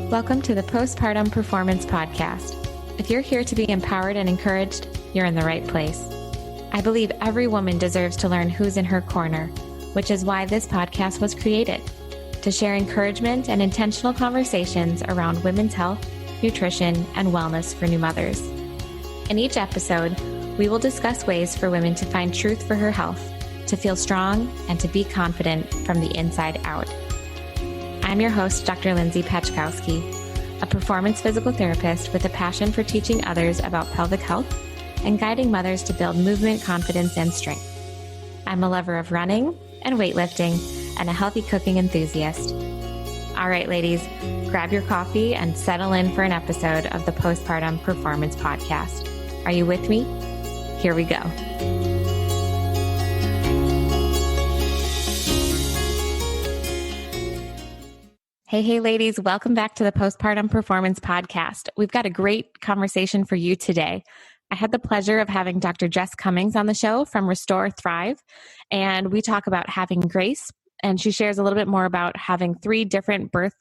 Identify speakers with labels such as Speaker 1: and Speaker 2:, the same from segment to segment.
Speaker 1: Welcome to the Postpartum Performance Podcast. If you're here to be empowered and encouraged, you're in the right place. I believe every woman deserves to learn who's in her corner, which is why this podcast was created, to share encouragement and intentional conversations around women's health, nutrition, and wellness for new mothers. In each episode, we will discuss ways for women to find truth for her health, to feel strong, and to be confident from the inside out. I'm your host, Dr. Lindsay Peczkowski, a performance physical therapist with a passion for teaching others about pelvic health and guiding mothers to build movement, confidence, and strength. I'm a lover of running and weightlifting and a healthy cooking enthusiast. All right, ladies, grab your coffee and settle in for an episode of the Postpartum Performance Podcast. Are you with me? Here we go. Hey, ladies, welcome back to the Postpartum Performance Podcast. We've got a great conversation for you today. I had the pleasure of having Dr. Jess Cummings on the show from Restore Thrive, and we talk about having grace, and she shares a little bit more about having 3 different birth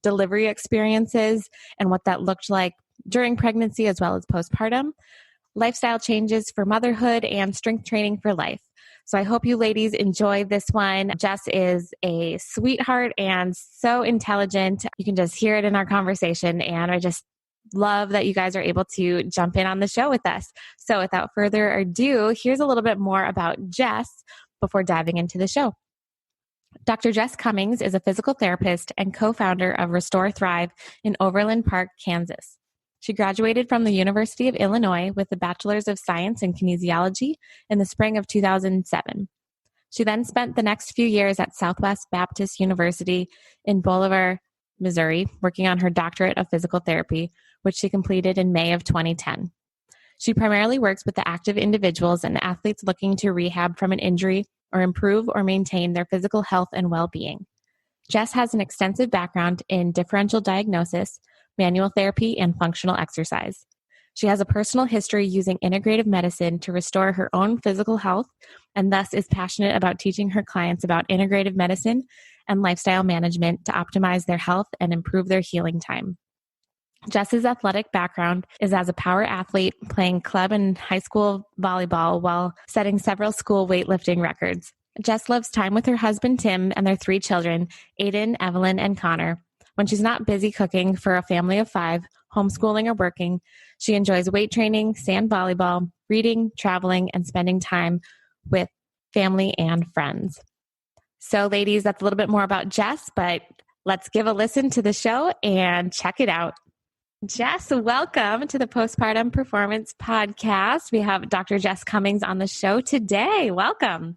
Speaker 1: delivery experiences and what that looked like during pregnancy as well as postpartum, lifestyle changes for motherhood, and strength training for life. So I hope you ladies enjoy this one. Jess is a sweetheart and so intelligent. You can just hear it in our conversation. And I just love that you guys are able to jump in on the show with us. So without further ado, here's a little bit more about Jess before diving into the show. Dr. Jess Cummings is a physical therapist and co-founder of Restore Thrive in Overland Park, Kansas. She graduated from the University of Illinois with a Bachelor's of Science in Kinesiology in the spring of 2007. She then spent the next few years at Southwest Baptist University in Bolivar, Missouri, working on her doctorate of physical therapy, which she completed in May of 2010. She primarily works with the active individuals and athletes looking to rehab from an injury or improve or maintain their physical health and well-being. Jess has an extensive background in differential diagnosis, manual therapy, and functional exercise. She has a personal history using integrative medicine to restore her own physical health and thus is passionate about teaching her clients about integrative medicine and lifestyle management to optimize their health and improve their healing time. Jess's athletic background is as a power athlete playing club and high school volleyball while setting several school weightlifting records. Jess loves time with her husband, Tim, and their 3 children, Aiden, Evelyn, and Connor. When she's not busy cooking for a family of 5, homeschooling, or working, she enjoys weight training, sand volleyball, reading, traveling, and spending time with family and friends. So, ladies, that's a little bit more about Jess, but let's give a listen to the show and check it out. Jess, welcome to the Postpartum Performance Podcast. We have Dr. Jess Cummings on the show today. Welcome.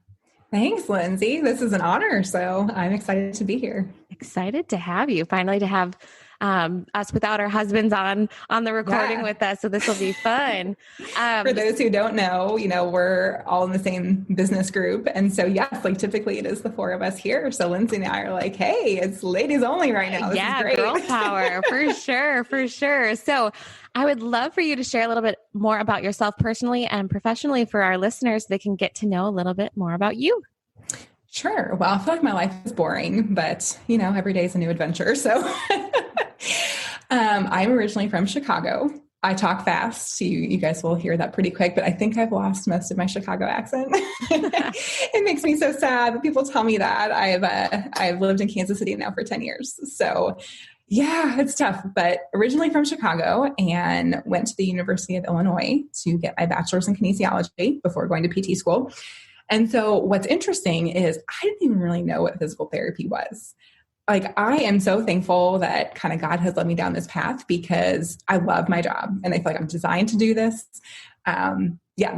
Speaker 2: Thanks, Lindsay. This is an honor, so I'm excited to be here.
Speaker 1: Excited to have you. Finally to have us without our husbands on the recording with us, so this will be fun.
Speaker 2: For those who don't know, we're all in the same business group, and so yes, like typically it is the 4 of us here. So Lindsay and I are like, hey, it's ladies only right now. This is great.
Speaker 1: Girl power, for sure. So I would love for you to share a little bit more about yourself personally and professionally for our listeners so they can get to know a little bit more about you.
Speaker 2: Sure. Well, I feel like my life is boring, but every day is a new adventure. So I'm originally from Chicago. I talk fast. So you guys will hear that pretty quick, but I think I've lost most of my Chicago accent. It makes me so sad that people tell me that. I've lived in Kansas City now for 10 years. So yeah, it's tough, but originally from Chicago and went to the University of Illinois to get my bachelor's in kinesiology before going to PT school. And so what's interesting is I didn't even really know what physical therapy was. Like, I am so thankful that kind of God has led me down this path because I love my job and I feel like I'm designed to do this.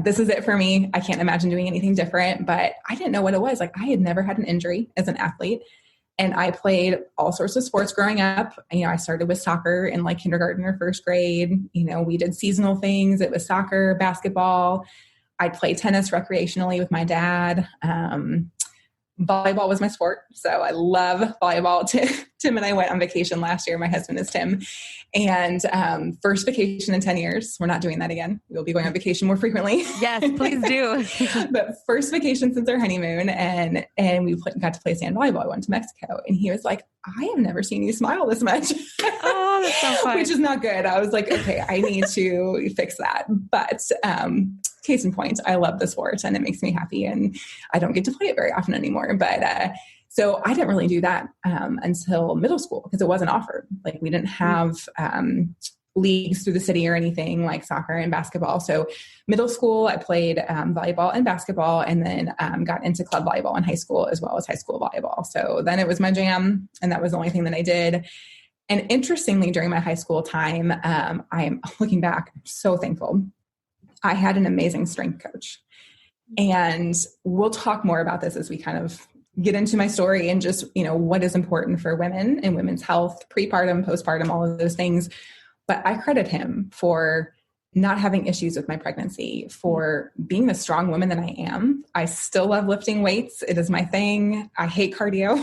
Speaker 2: This is it for me. I can't imagine doing anything different, but I didn't know what it was. Like, I had never had an injury as an athlete. And I played all sorts of sports growing up. I started with soccer in like kindergarten or first grade. We did seasonal things. It was soccer, basketball. I'd play tennis recreationally with my dad. volleyball was my sport. So I love volleyball. Tim and I went on vacation last year. My husband is Tim. And first vacation in 10 years. We're not doing that again. We'll be going on vacation more frequently.
Speaker 1: Yes, please do.
Speaker 2: But first vacation since our honeymoon. And we got to play sand volleyball. I went to Mexico. And he was like, I have never seen you smile this much.
Speaker 1: Oh, that's so fun.
Speaker 2: Which is not good. I was like, okay, I need to fix that. But case in point, I love the sport and it makes me happy. And I don't get to play it very often anymore. But so I didn't really do that until middle school because it wasn't offered. Like we didn't have leagues through the city or anything like soccer and basketball. So middle school, I played volleyball and basketball, and then got into club volleyball in high school as well as high school volleyball. So then it was my jam, and that was the only thing that I did. And interestingly, during my high school time, I am looking back, I'm so thankful. I had an amazing strength coach. And we'll talk more about this as we kind of get into my story and just, what is important for women and women's health, prepartum, postpartum, all of those things. But I credit him for not having issues with my pregnancy, for being the strong woman that I am. I still love lifting weights. It is my thing. I hate cardio.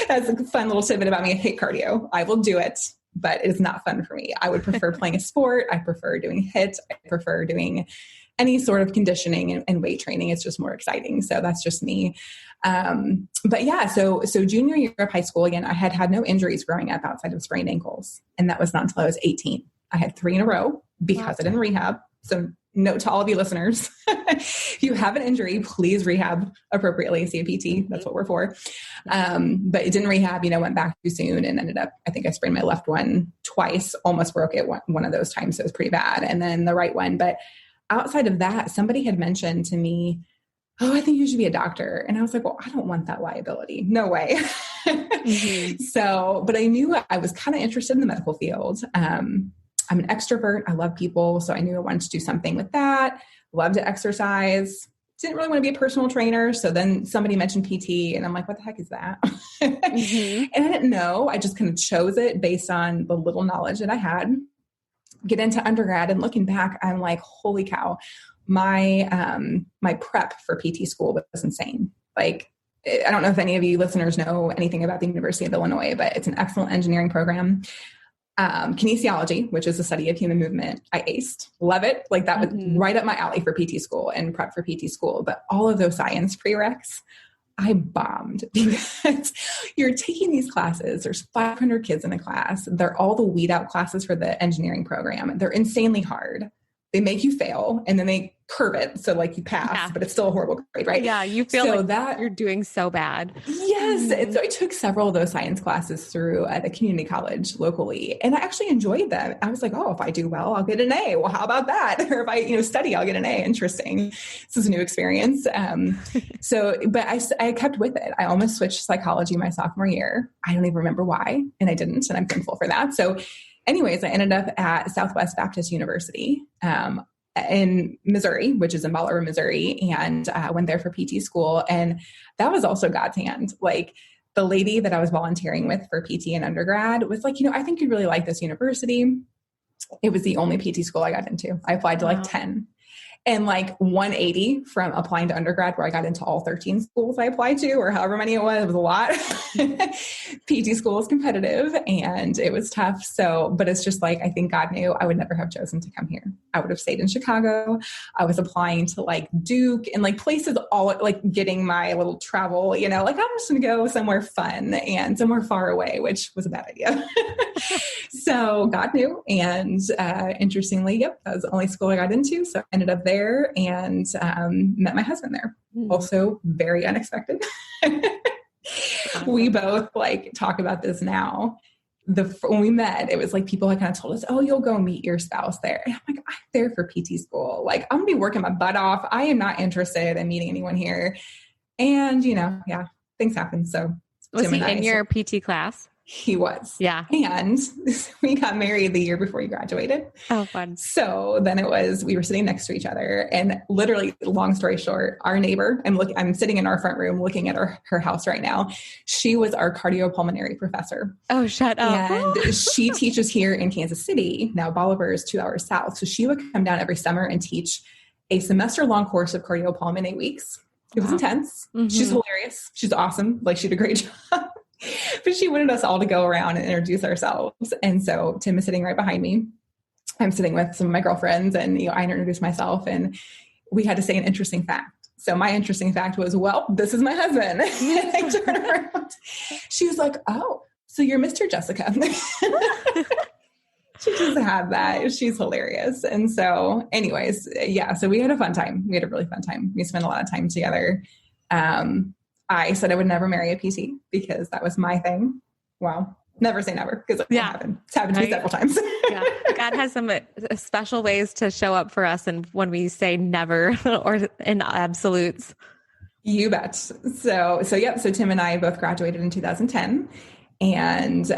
Speaker 2: That's a fun little tidbit about me. I hate cardio. I will do it, but it is not fun for me. I would prefer playing a sport. I prefer doing HIIT. I prefer doing any sort of conditioning and weight training. It's just more exciting. So that's just me. But yeah, so junior year of high school, again, I had no injuries growing up outside of sprained ankles. And that was not until I was 18. I had 3 in a row because I didn't rehab. So note to all of you listeners, if you have an injury, please rehab appropriately. See a PT. That's what we're for. But it didn't rehab, went back too soon and ended up, I think I sprained my left one twice, almost broke it one of those times. So it was pretty bad. And then the right one. But outside of that, somebody had mentioned to me, oh, I think you should be a doctor. And I was like, well, I don't want that liability. No way. So, but I knew I was kind of interested in the medical field. I'm an extrovert. I love people. So I knew I wanted to do something with that. Love to exercise. Didn't really want to be a personal trainer. So then somebody mentioned PT and I'm like, what the heck is that? And I didn't know. I just kind of chose it based on the little knowledge that I had. Get into undergrad and looking back, I'm like, holy cow. My prep for PT school was insane. Like, I don't know if any of you listeners know anything about the University of Illinois, but it's an excellent engineering program. Kinesiology, which is the study of human movement, I aced. Love it. Like that was right up my alley for PT school and prep for PT school. But all of those science prereqs, I bombed because you're taking these classes. There's 500 kids in a class. They're all the weed out classes for the engineering program. They're insanely hard. They make you fail and then they curve it. So like you pass, but it's still a horrible grade, right?
Speaker 1: Yeah. You feel so like that you're doing so bad.
Speaker 2: Yes. And so I took several of those science classes through at a community college locally. And I actually enjoyed them. I was like, oh, if I do well, I'll get an A. Well, how about that? Or if I, study, I'll get an A. Interesting. This is a new experience. But I kept with it. I almost switched psychology my sophomore year. I don't even remember why. And I didn't. And I'm thankful for that. So anyways, I ended up at Southwest Baptist University in Missouri, which is in Bolivar, Missouri, and went there for PT school. And that was also God's hand. Like the lady that I was volunteering with for PT in undergrad was like, I think you'd really like this university. It was the only PT school I got into. I applied to like 10. And like 180 from applying to undergrad where I got into all 13 schools I applied to, or however many it was a lot. PT school is competitive and it was tough. So, but it's just like, I think God knew I would never have chosen to come here. I would have stayed in Chicago. I was applying to like Duke and like places all like getting my little travel, like I'm just going to go somewhere fun and somewhere far away, which was a bad idea. So God knew. And interestingly, that was the only school I got into. So I ended up there and met my husband there. Also very unexpected. We both like talk about this now. When we met, it was like people had kind of told us, oh, you'll go meet your spouse there. And I'm like, I'm there for PT school. Like I'm gonna be working my butt off. I am not interested in meeting anyone here. And things happen. So
Speaker 1: was he in your PT class?
Speaker 2: He was.
Speaker 1: Yeah.
Speaker 2: And we got married the year before he graduated.
Speaker 1: Oh, fun.
Speaker 2: So then we were sitting next to each other and literally, long story short, our neighbor, I'm sitting in our front room looking at her house right now. She was our cardiopulmonary professor.
Speaker 1: Oh, shut up.
Speaker 2: And she teaches here in Kansas City. Now Bolivar is 2 hours south. So she would come down every summer and teach a semester long course of cardiopulmonary 8 weeks. It was intense. She's hilarious. She's awesome. Like, she did a great job. But she wanted us all to go around and introduce ourselves. And so Tim is sitting right behind me. I'm sitting with some of my girlfriends, and I introduced myself, and we had to say an interesting fact. So my interesting fact was, well, this is my husband. And I turned around. She was like, oh, so you're Mr. Jessica. She just had that. She's hilarious. And so anyways, yeah, so we had a fun time. We had a really fun time. We spent a lot of time together. I said I would never marry a PT because that was my thing. Well, never say never, because it won't happen. It's happened to me several times.
Speaker 1: Yeah. God has some special ways to show up for us, and when we say never or in absolutes.
Speaker 2: You bet. So Tim and I both graduated in 2010 and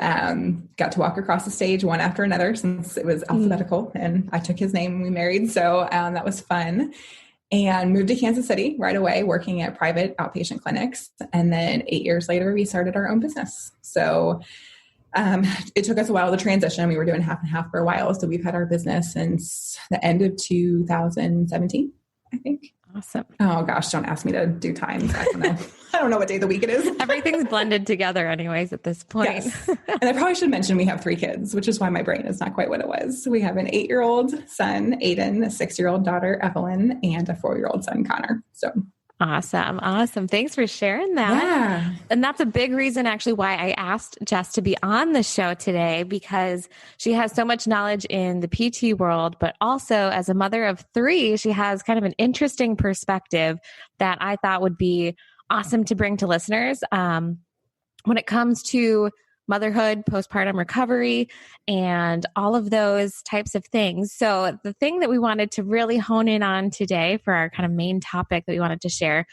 Speaker 2: got to walk across the stage one after another, since it was alphabetical, and I took his name when we married. So that was fun. And moved to Kansas City right away, working at private outpatient clinics. And then 8 years later, we started our own business. So it took us a while to transition. We were doing half and half for a while. So we've had our business since the end of 2017, I think.
Speaker 1: Awesome.
Speaker 2: Oh gosh, don't ask me to do times. I don't know. I don't know what day of the week it is.
Speaker 1: Everything's blended together anyways at this point.
Speaker 2: Yes. And I probably should mention we have 3 kids, which is why my brain is not quite what it was. We have an 8-year-old son, Aiden, a 6-year-old daughter, Evelyn, and a 4-year-old son, Connor. So
Speaker 1: awesome. Awesome. Thanks for sharing that.
Speaker 2: Yeah.
Speaker 1: And that's a big reason actually why I asked Jess to be on the show today, because she has so much knowledge in the PT world, but also as a mother of 3, she has kind of an interesting perspective that I thought would be awesome to bring to listeners. When it comes to motherhood, postpartum recovery, and all of those types of things. So the thing that we wanted to really hone in on today for our kind of main topic that we wanted to share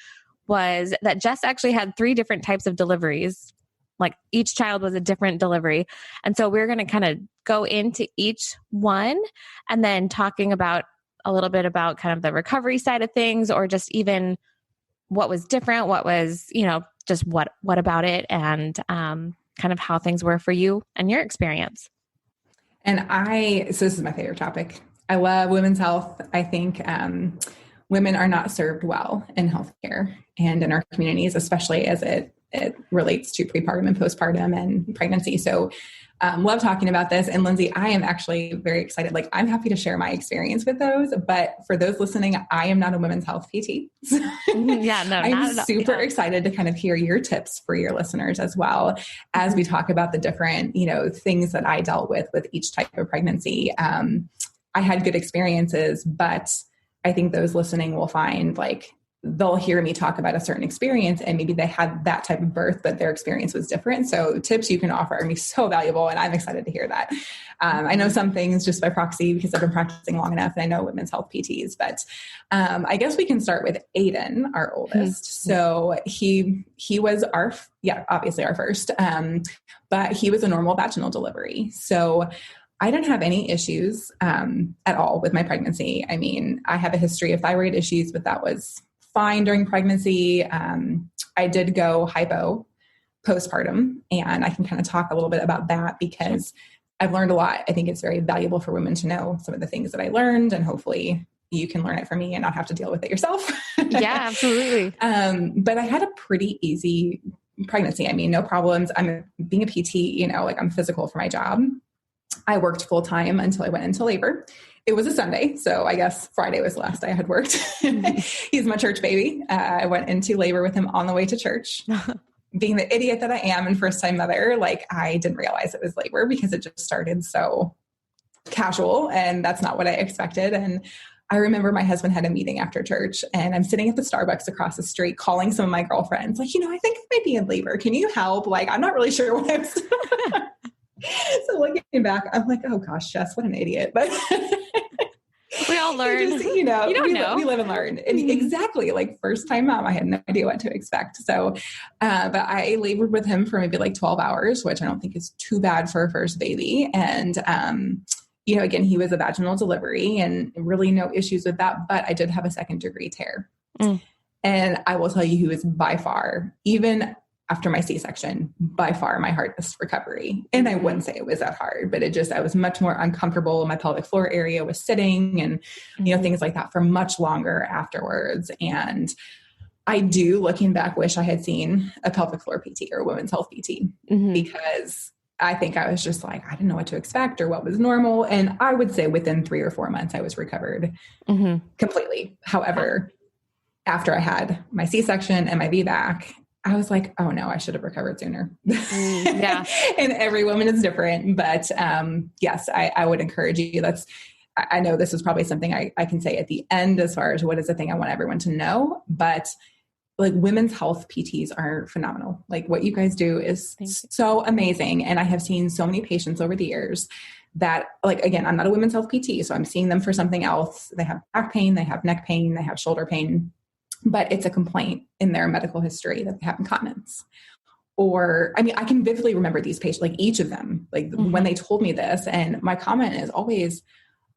Speaker 1: was that Jess actually had 3 different types of deliveries. Like, each child was a different delivery. And so we're going to kind of go into each one, and then talking about a little bit about kind of the recovery side of things, or just even what was different, what was, just what about it, and kind of how things were for you and your experience.
Speaker 2: And so this is my favorite topic. I love women's health. I think women are not served well in healthcare and in our communities, especially as it relates to prepartum and postpartum and pregnancy. So love talking about this. And Lindsay, I am actually very excited. Like, I'm happy to share my experience with those, but for those listening, I am not a women's health PT.
Speaker 1: Yeah, no,
Speaker 2: I'm super excited to kind of hear your tips for your listeners as well, as we talk about the different, things that I dealt with each type of pregnancy. I had good experiences, but I think those listening will find, like, they'll hear me talk about a certain experience, and maybe they had that type of birth, but their experience was different. So tips you can offer are going to be so valuable, and I'm excited to hear that. I know some things just by proxy because I've been practicing long enough, and I know women's health PTs, but I guess we can start with Aiden, our oldest. Mm-hmm. So he was obviously our first, but he was a normal vaginal delivery. So I didn't have any issues at all with my pregnancy. I mean, I have a history of thyroid issues, but that was fine during pregnancy. I did go hypo postpartum, and I can kind of talk a little bit about that because I've learned a lot. I think it's very valuable for women to know some of the things that I learned, and hopefully you can learn it from me and not have to deal with it yourself.
Speaker 1: Yeah, absolutely.
Speaker 2: But I had a pretty easy pregnancy. I mean, no problems. Being a PT, I'm physical for my job. I worked full time until I went into labor. It was a Sunday, so I guess Friday was the last day I had worked. He's my church baby. I went into labor with him on the way to church. Being the idiot that I am and first-time mother, I didn't realize it was labor because it just started so casual, and that's not what I expected. And I remember my husband had a meeting after church, and I'm sitting at the Starbucks across the street calling some of my girlfriends, I think I might be in labor. Can you help? I'm not really sure what I'm doing. So looking back, I'm like, oh gosh, Jess, what an idiot. But
Speaker 1: we all learn.
Speaker 2: You don't know. We live and learn. And exactly, first time mom, I had no idea what to expect. So, but I labored with him for maybe 12 hours, which I don't think is too bad for a first baby. And, again, he was a vaginal delivery and really no issues with that, but I did have a 2nd-degree tear. And I will tell you, he was by far, even after my C-section, by far my hardest recovery. And I wouldn't say it was that hard, but I was much more uncomfortable. My pelvic floor area was sitting and, things like that for much longer afterwards. And I do, looking back, wish I had seen a pelvic floor PT or a women's health PT because I think I was just like, I didn't know what to expect or what was normal. And I would say within 3 or 4 months, I was recovered completely. However, after I had my C-section and my VBAC, I was like, oh no, I should have recovered sooner.
Speaker 1: Yeah.
Speaker 2: And every woman is different, but yes, I would encourage you. I know this is probably something I can say at the end as far as what is the thing I want everyone to know, but like women's health PTs are phenomenal. Like what you guys do is so amazing. And I have seen so many patients over the years that, like, again, I'm not a women's health PT, so I'm seeing them for something else. They have back pain, they have neck pain, they have shoulder pain, but it's a complaint in their medical history that they have incontinence. Or, I mean, I can vividly remember these patients, like each of them, like when they told me this, and my comment is always,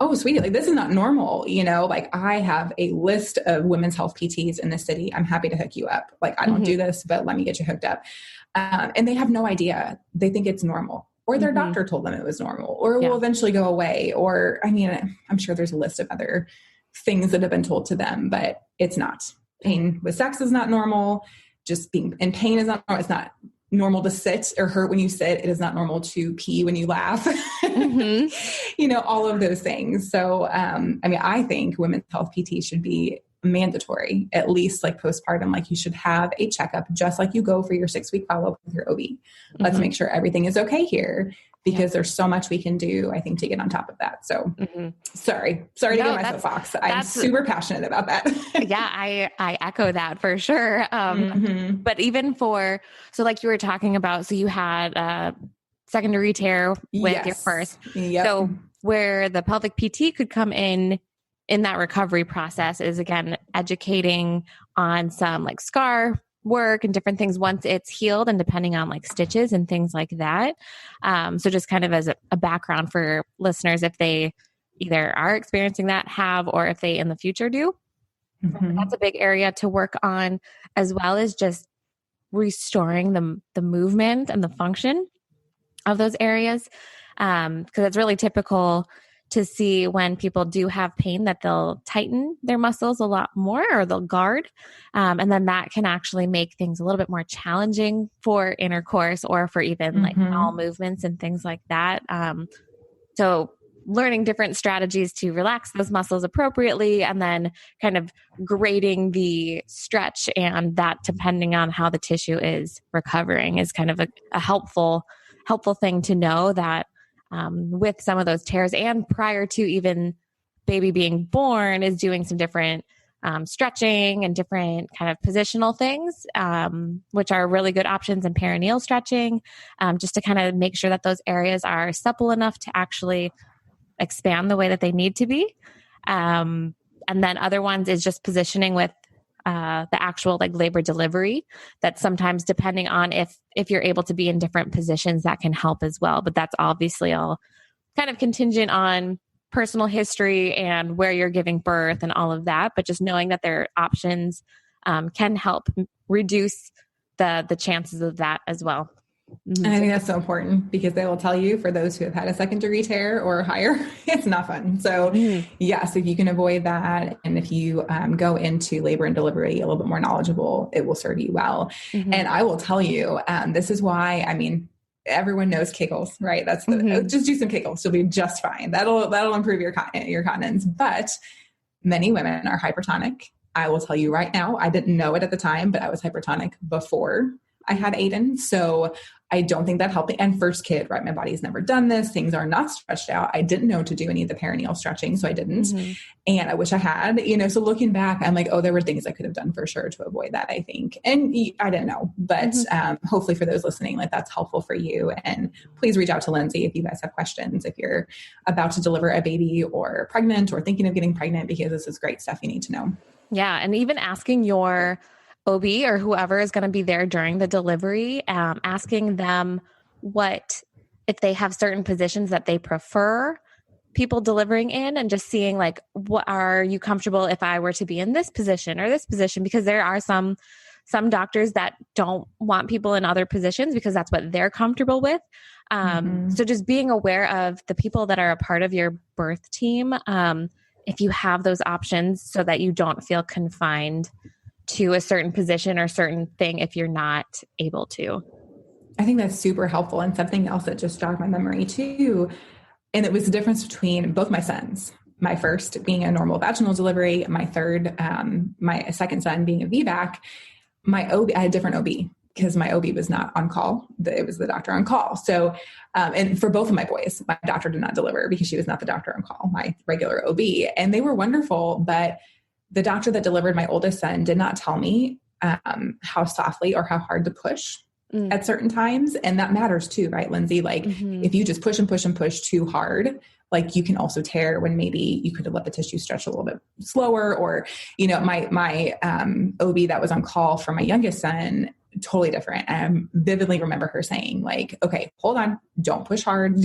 Speaker 2: oh, sweetie, like this is not normal. You know, like I have a list of women's health PTs in the city. I'm happy to hook you up. Like I don't do this, but let me get you hooked up. And they have no idea. They think it's normal, or their doctor told them it was normal, or it will eventually go away. Or, I mean, I'm sure there's a list of other things that have been told to them, but it's not. Pain with sex is not normal. Just being in pain is not normal. It's not normal to sit or hurt when you sit. It is not normal to pee when you laugh, you know, all of those things. So, I mean, I think women's health PT should be mandatory, at least like postpartum. Like you should have a checkup, just like you go for your 6-week follow-up with your OB. Let's make sure everything is okay here, because there's so much we can do, I think, to get on top of that. So sorry to get my soapbox. I'm super passionate about that.
Speaker 1: Yeah, I echo that for sure. But even so like you were talking about, so you had a secondary tear with your first. So where the pelvic PT could come in that recovery process is, again, educating on some like scar work and different things once it's healed, and depending on like stitches and things like that. So just kind of as a background for listeners, if they either are experiencing that, have, or if they in the future do, that's a big area to work on, as well as just restoring the movement and the function of those areas. Because it's really typical to see when people do have pain that they'll tighten their muscles a lot more, or they'll guard. And then that can actually make things a little bit more challenging for intercourse, or for even like bowel movements and things like that. So learning different strategies to relax those muscles appropriately, and then kind of grading the stretch, and that depending on how the tissue is recovering is kind of a helpful thing to know, that with some of those tears, and prior to even baby being born, is doing some different stretching and different kind of positional things, which are really good options, and perineal stretching, just to kind of make sure that those areas are supple enough to actually expand the way that they need to be. And then other ones is just positioning with the actual like labor delivery, that sometimes, depending on if you're able to be in different positions, that can help as well. But that's obviously all kind of contingent on personal history and where you're giving birth and all of that. But just knowing that there are options can help reduce the chances of that as well.
Speaker 2: And I think that's so important, because they will tell you, for those who have had a second-degree tear or higher, it's not fun. So yes, if you can avoid that, and if you go into labor and delivery a little bit more knowledgeable, it will serve you well. And I will tell you, this is why, I mean, everyone knows Kegels, right? That's just do some Kegels. You'll be just fine. That'll improve your continence. But many women are hypertonic. I will tell you right now, I didn't know it at the time, but I was hypertonic before I had Aiden. So I don't think that helped. And first kid, right? My body's never done this. Things are not stretched out. I didn't know to do any of the perineal stretching, so I didn't. And I wish I had, so looking back, I'm like, oh, there were things I could have done for sure to avoid that, I think. And I didn't know, but hopefully for those listening, like that's helpful for you. And please reach out to Lindsay if you guys have questions, if you're about to deliver a baby or pregnant or thinking of getting pregnant, because this is great stuff you need to know.
Speaker 1: Yeah. And even asking your OB or whoever is going to be there during the delivery, asking them if they have certain positions that they prefer people delivering in, and just seeing like, what are you comfortable if I were to be in this position or this position? Because there are some doctors that don't want people in other positions because that's what they're comfortable with. So just being aware of the people that are a part of your birth team, if you have those options, so that you don't feel confined to a certain position or certain thing if you're not able to.
Speaker 2: I think that's super helpful. And something else that just jogged my memory too, and it was the difference between both my sons, my first being a normal vaginal delivery, my second son being a VBAC. My OB, I had a different OB because my OB was not on call. It was the doctor on call. So, and for both of my boys, my doctor did not deliver because she was not the doctor on call, my regular OB. And they were wonderful, but the doctor that delivered my oldest son did not tell me how softly or how hard to push at certain times. And that matters too, right, Lindsay? Like if you just push and push and push too hard, like you can also tear when maybe you could have let the tissue stretch a little bit slower. Or, you know, my OB that was on call for my youngest son, totally different. I vividly remember her saying like, okay, hold on, don't push hard.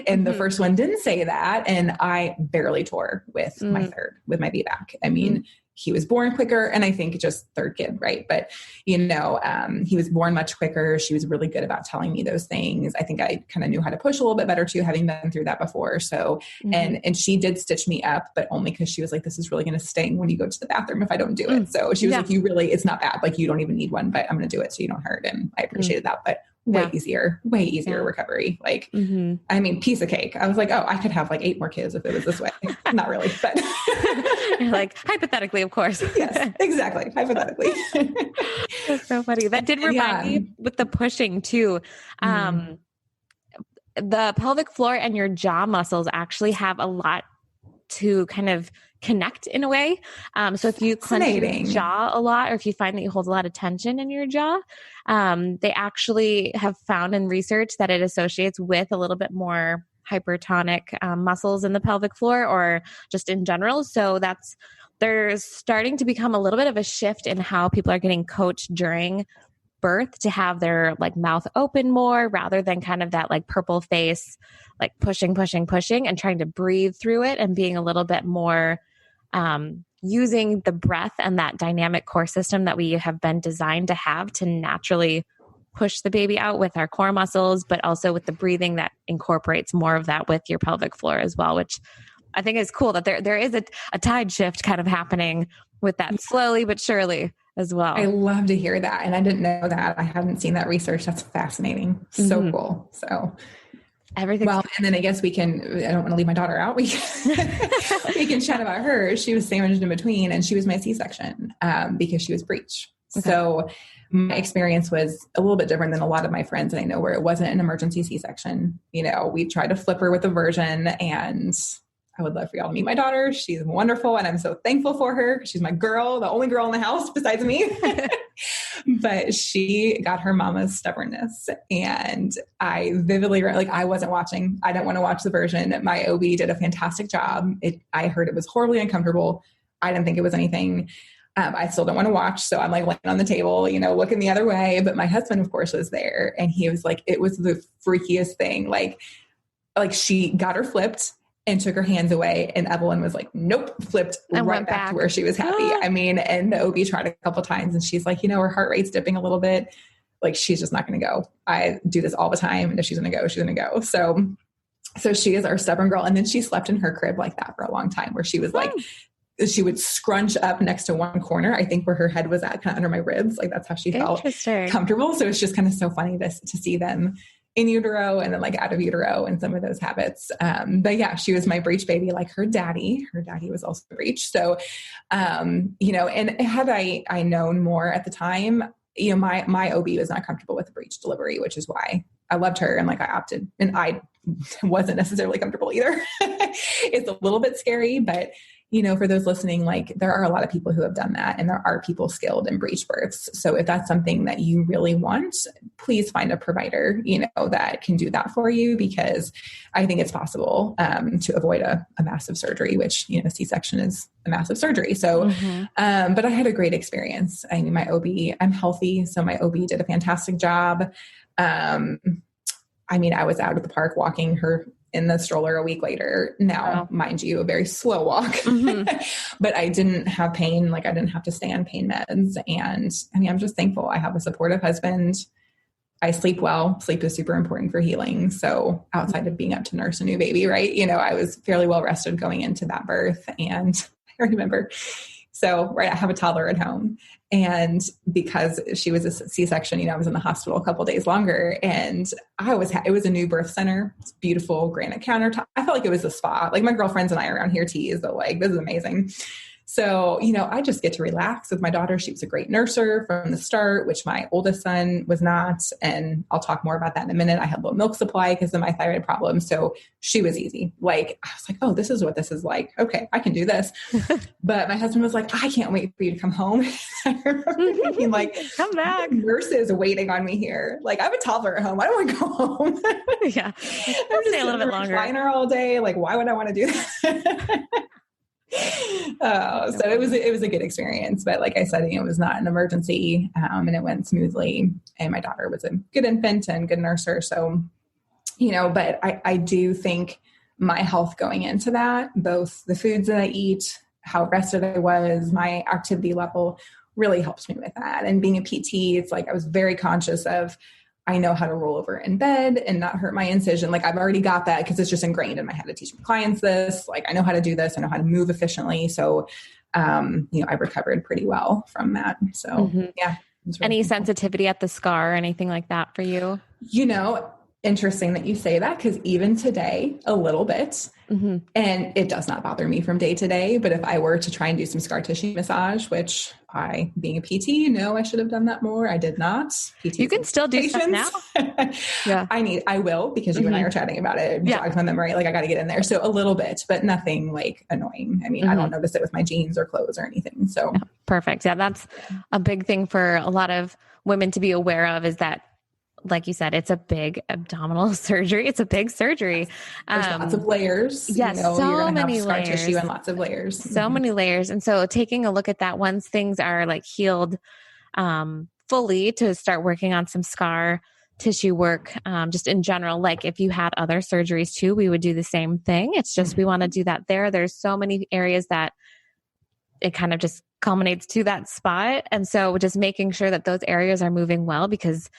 Speaker 2: And the first one didn't say that. And I barely tore with my VBAC. I mean, he was born quicker, and I think just third kid, right? But, you know, he was born much quicker. She was really good about telling me those things. I think I kind of knew how to push a little bit better too, having been through that before. So, and she did stitch me up, but only because she was like, this is really going to sting when you go to the bathroom if I don't do it. So she was like, it's not bad. Like you don't even need one, but I'm going to do it so you don't hurt. And I appreciated that, but way easier recovery. Like, I mean, piece of cake. I was like, oh, I could have like 8 more kids if it was this way. Not really, but
Speaker 1: you're like, hypothetically, of course.
Speaker 2: Yes, exactly. Hypothetically.
Speaker 1: That's so funny. That did remind me with the pushing too. The pelvic floor and your jaw muscles actually have a lot to kind of connect in a way. So if you clench your jaw a lot, or if you find that you hold a lot of tension in your jaw, they actually have found in research that it associates with a little bit more hypertonic muscles in the pelvic floor, or just in general. So there's starting to become a little bit of a shift in how people are getting coached during birth to have their like mouth open more rather than kind of that like purple face, like pushing, and trying to breathe through it, and being a little bit more using the breath and that dynamic core system that we have been designed to have to naturally push the baby out with our core muscles, but also with the breathing that incorporates more of that with your pelvic floor as well, which I think is cool that there is a tide shift kind of happening with that slowly but surely as well.
Speaker 2: I love to hear that. And I didn't know that. I hadn't seen that research. That's fascinating. So cool. So everything. Well, and then I guess I don't want to leave my daughter out. We can chat about her. She was sandwiched in between, and she was my C-section because she was breech. Okay. So my experience was a little bit different than a lot of my friends I know, where it wasn't an emergency C-section. You know, we tried to flip her with a version, and I would love for y'all to meet my daughter. She's wonderful, and I'm so thankful for her. She's my girl, the only girl in the house besides me. But she got her mama's stubbornness. And I vividly, like, I wasn't watching. I didn't want to watch the version. My OB did a fantastic job. I heard it was horribly uncomfortable. I didn't think it was anything. I still don't want to watch. So I'm like laying on the table, you know, looking the other way. But my husband, of course, was there. And he was like, it was the freakiest thing. Like she got her flipped and took her hands away. And Evelyn was like, nope, flipped and right back to where she was happy. I mean, and the OB tried a couple of times, and she's like, you know, her heart rate's dipping a little bit. Like, she's just not going to go. I do this all the time. And if she's going to go, she's going to go. So she is our stubborn girl. And then she slept in her crib like that for a long time, where she was like, she would scrunch up next to one corner, I think where her head was at, kind of under my ribs. Like, that's how she felt comfortable. So it's just kind of so funny to see them in utero and then like out of utero and some of those habits. But yeah, she was my breech baby, like her daddy was also breech. So, you know, and had I known more at the time, you know, my OB was not comfortable with the breech delivery, which is why I loved her. And like, I opted, and I wasn't necessarily comfortable either. It's a little bit scary, but you know, for those listening, like, there are a lot of people who have done that, and there are people skilled in breech births. So if that's something that you really want, please find a provider, you know, that can do that for you, because I think it's possible to avoid a massive surgery, which, you know, C-section is a massive surgery. So, but I had a great experience. I mean, my OB, I'm healthy. So my OB did a fantastic job. I mean, I was out at the park walking her in the stroller a week later. Now, mind you, a very slow walk, but I didn't have pain. Like, I didn't have to stay on pain meds. And I mean, I'm just thankful. I have a supportive husband. I sleep well. Sleep is super important for healing. So outside of being up to nurse a new baby, right, you know, I was fairly well rested going into that birth. And I remember So, right, I have a toddler at home, and because she was a C-section, I was in the hospital a couple of days longer, and it was a new birth center. It's beautiful granite countertop. I felt like it was a spa. Like my girlfriends and I around here tease that like, this is amazing. So, I just get to relax with my daughter. She was a great nurser from the start, which my oldest son was not. And I'll talk more about that in a minute. I had low milk supply because of my thyroid problem. So she was easy. Like, I was like, oh, this is what this is like. Okay, I can do this. But my husband was like, I can't wait for you to come home. I remember thinking, like,
Speaker 1: come back.
Speaker 2: Nurses waiting on me here. Like, I have a toddler at home. I don't want to go home.
Speaker 1: Yeah.
Speaker 2: I'm just
Speaker 1: stay a little bit longer.
Speaker 2: Recliner all day. Like, why would I want to do that? So it was a good experience, but like I said, it was not an emergency, and it went smoothly, and my daughter was a good infant and good nurser. So, but I do think my health going into that, both the foods that I eat, how rested I was, my activity level really helps me with that. And being a PT, it's like, I was very conscious of, I know how to roll over in bed and not hurt my incision. Like I've already got that because it's just ingrained in my head to teach my clients this. Like I know how to do this. I know how to move efficiently. So, I recovered pretty well from that. So yeah. Really
Speaker 1: Any sensitivity at the scar or anything like that for you?
Speaker 2: Interesting that you say that, because even today, a little bit, and it does not bother me from day to day. But if I were to try and do some scar tissue massage, which being a PT, I should have done that more. I did not. PT
Speaker 1: you can still do stuff now.
Speaker 2: Yeah, I will, because you and I are chatting about it. Jogs my memory. Like I got to get in there. So a little bit, but nothing like annoying. I mean, I don't notice it with my jeans or clothes or anything. So
Speaker 1: perfect. Yeah, that's a big thing for a lot of women to be aware of, is that, like you said, it's a big abdominal surgery. It's a big surgery.
Speaker 2: There's lots of layers.
Speaker 1: Yes,
Speaker 2: so
Speaker 1: so
Speaker 2: you're gonna
Speaker 1: many
Speaker 2: have scar
Speaker 1: layers.
Speaker 2: tissue and lots of layers.
Speaker 1: So many layers. And so taking a look at that once things are like healed fully, to start working on some scar tissue work, just in general. Like if you had other surgeries too, we would do the same thing. It's just we want to do that there. There's so many areas that it kind of just culminates to that spot. And so just making sure that those areas are moving well, because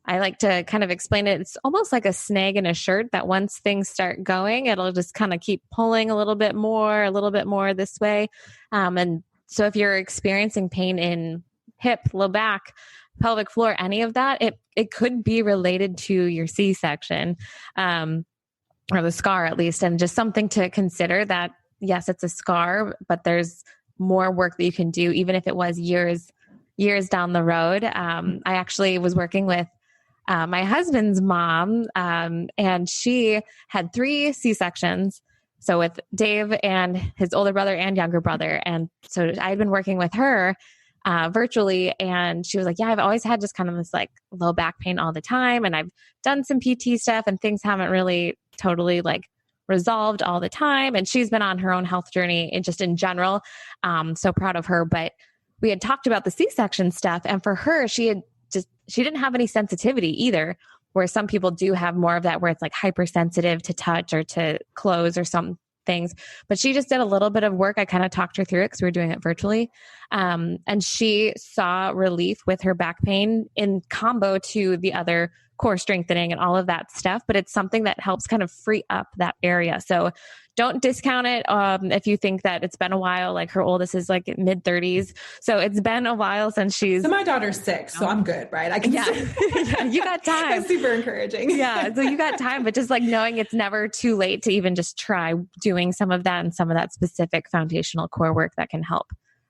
Speaker 1: I like to kind of explain it. It's almost like a snag in a shirt that once things start going, it'll just kind of keep pulling a little bit more this way. And so if you're experiencing pain in hip, low back, pelvic floor, any of that, it could be related to your C-section, or the scar at least. And just something to consider that, yes, it's a scar, but there's more work that you can do, even if it was years down the road. I actually was working with my husband's mom, and she had 3 C-sections. So with Dave and his older brother and younger brother. And so I had been working with her virtually, and she was like, yeah, I've always had just kind of this like low back pain all the time. And I've done some PT stuff and things haven't really totally like resolved all the time. And she's been on her own health journey and just in general. So proud of her. But we had talked about the C-section stuff, and for her, she didn't have any sensitivity either, where some people do have more of that, where it's like hypersensitive to touch or to clothes or some things. But she just did a little bit of work. I kind of talked her through it because we were doing it virtually. And she saw relief with her back pain in combo to the other core strengthening and all of that stuff. But it's something that helps kind of free up that area. So don't discount it. If you think that it's been a while, like her oldest is like mid 30s. So it's been a while since she's.
Speaker 2: So my daughter's 6, so I'm good, right? I can.
Speaker 1: Yeah, you got time.
Speaker 2: That's super encouraging.
Speaker 1: Yeah. So you got time, but just like knowing it's never too late to even just try doing some of that and some of that specific foundational core work that can help.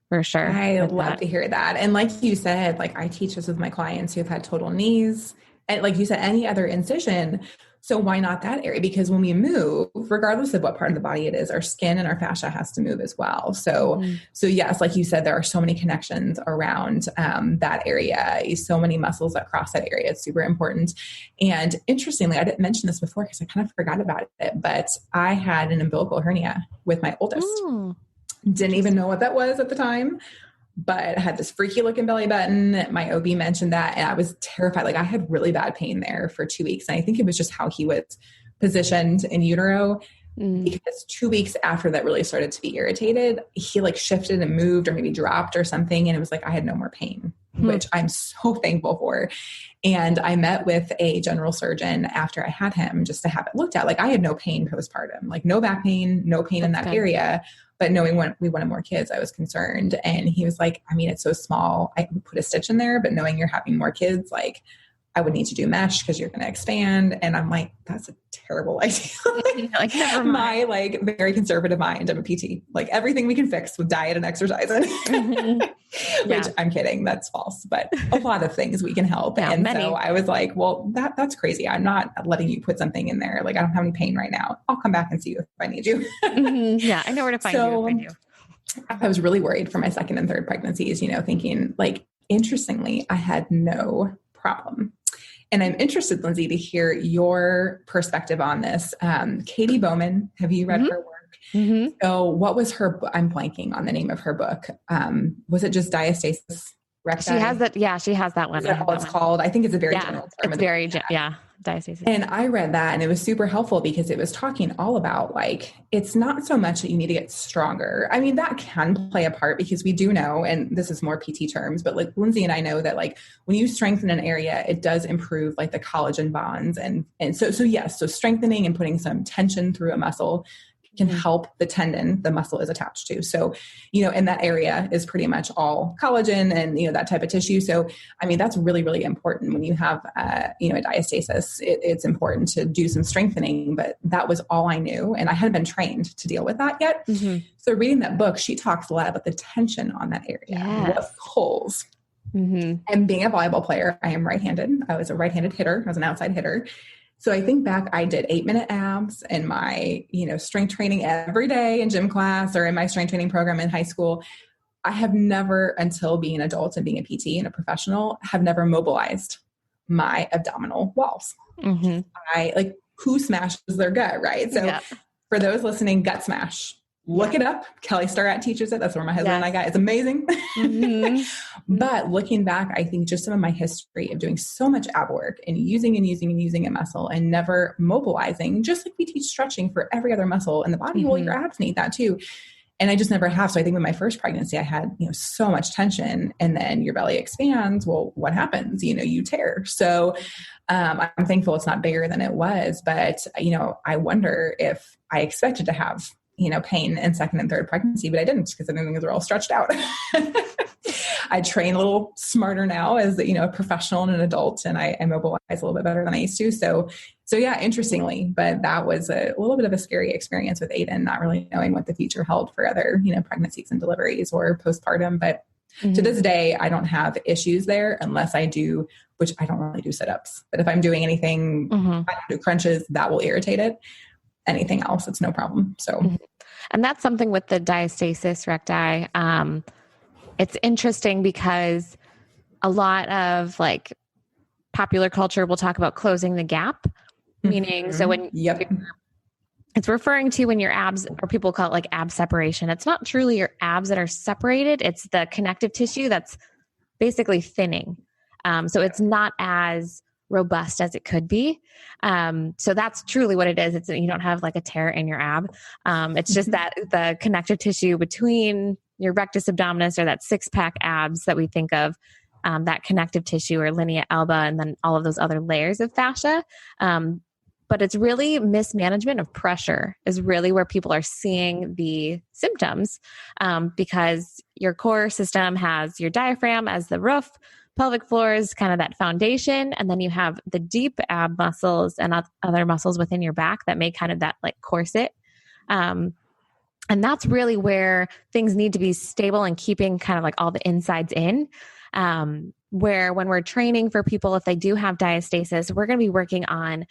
Speaker 1: For sure.
Speaker 2: I love to hear that. And like you said, like I teach this with my clients who've had total knees, and like you said, any other incision. So why not that area? Because when we move, regardless of what part of the body it is, our skin and our fascia has to move as well. So yes, like you said, there are so many connections around that area, so many muscles that cross that area. It's super important. And interestingly, I didn't mention this before because I kind of forgot about it, but I had an umbilical hernia with my oldest. Didn't even know what that was at the time, but I had this freaky looking belly button. My OB mentioned that, and I was terrified. Like I had really bad pain there for 2 weeks. And I think it was just how he was positioned in utero, because 2 weeks after that really started to be irritated, he like shifted and moved or maybe dropped or something. And it was like, I had no more pain. which I'm so thankful for. And I met with a general surgeon after I had him just to have it looked at. Like I had no pain postpartum, like no back pain, no pain in that area. But knowing when we wanted more kids, I was concerned. And he was like, I mean, it's so small. I can put a stitch in there, but knowing you're having more kids, like I would need to do mesh because you're going to expand. And I'm like, that's a terrible idea.
Speaker 1: Like, never mind.
Speaker 2: My like very conservative mind. I'm a PT, like everything we can fix with diet and exercise. Which I'm kidding. That's false, but a lot of things we can help.
Speaker 1: Yeah,
Speaker 2: and
Speaker 1: many.
Speaker 2: So I was like, well, that's crazy. I'm not letting you put something in there. Like I don't have any pain right now. I'll come back and see you if I need you.
Speaker 1: Yeah. I know where to find you if I do.
Speaker 2: I was really worried for my second and third pregnancies, thinking like, interestingly, I had no problem. And I'm interested, Lindsay, to hear your perspective on this. Katie Bowman, have you read her work? So what was her, I'm blanking on the name of her book. Was it just Diastasis?
Speaker 1: Recti? She has that. Yeah, she has that one.
Speaker 2: Is that what it's called? I think it's a very general term.
Speaker 1: It's very, diastasis.
Speaker 2: And I read that and it was super helpful because it was talking all about like, it's not so much that you need to get stronger. I mean, that can play a part because we do know, and this is more PT terms, but like Lindsay and I know that like when you strengthen an area, it does improve like the collagen bonds. And so yes, so strengthening and putting some tension through a muscle can help the tendon the muscle is attached to. So, and that area is pretty much all collagen and, that type of tissue. So, I mean, that's really, really important when you have, a diastasis. It's important to do some strengthening, but that was all I knew. And I hadn't been trained to deal with that yet. So reading that book, she talks a lot about the tension on that area, what pulls. And being a volleyball player, I am right-handed. I was a right-handed hitter. I was an outside hitter. So I think back, I did 8-minute abs in my, strength training every day in gym class or in my strength training program in high school. I have never, until being an adult and being a PT and a professional, have never mobilized my abdominal walls. I like, who smashes their gut, right? So for those listening, gut smash. Look it up. Kelly Starrett teaches it. That's where my husband and I got. It's amazing. But looking back, I think just some of my history of doing so much ab work and using a muscle and never mobilizing, just like we teach stretching for every other muscle in the body. Well, your abs need that too. And I just never have. So I think with my first pregnancy, I had, so much tension and then your belly expands. Well, what happens? You tear. So I'm thankful it's not bigger than it was. But, I wonder if I expected to have pain in second and third pregnancy, but I didn't because things were all stretched out. I train a little smarter now as a professional and an adult, and I mobilize a little bit better than I used to. So yeah, interestingly, but that was a little bit of a scary experience with Aiden, not really knowing what the future held for other, pregnancies and deliveries or postpartum. But to this day, I don't have issues there unless I do, which I don't really do sit-ups, but if I'm doing anything, I don't do crunches, that will irritate it. Anything else, it's no problem. So,
Speaker 1: and that's something with the diastasis recti. It's interesting because a lot of like popular culture will talk about closing the gap, meaning so when it's referring to when your abs, or people call it like ab separation. It's not truly your abs that are separated. It's the connective tissue that's basically thinning. So it's not as robust as it could be. So that's truly what it is. It's, you don't have like a tear in your ab. It's just that the connective tissue between your rectus abdominis or that 6-pack abs that we think of, that connective tissue or linea alba, and then all of those other layers of fascia. But it's really mismanagement of pressure is really where people are seeing the symptoms, because your core system has your diaphragm as the roof, pelvic floor is kind of that foundation. And then you have the deep ab muscles and other muscles within your back that make kind of that like corset. And that's really where things need to be stable and keeping kind of like all the insides in. Where when we're training for people, if they do have diastasis, we're going to be working on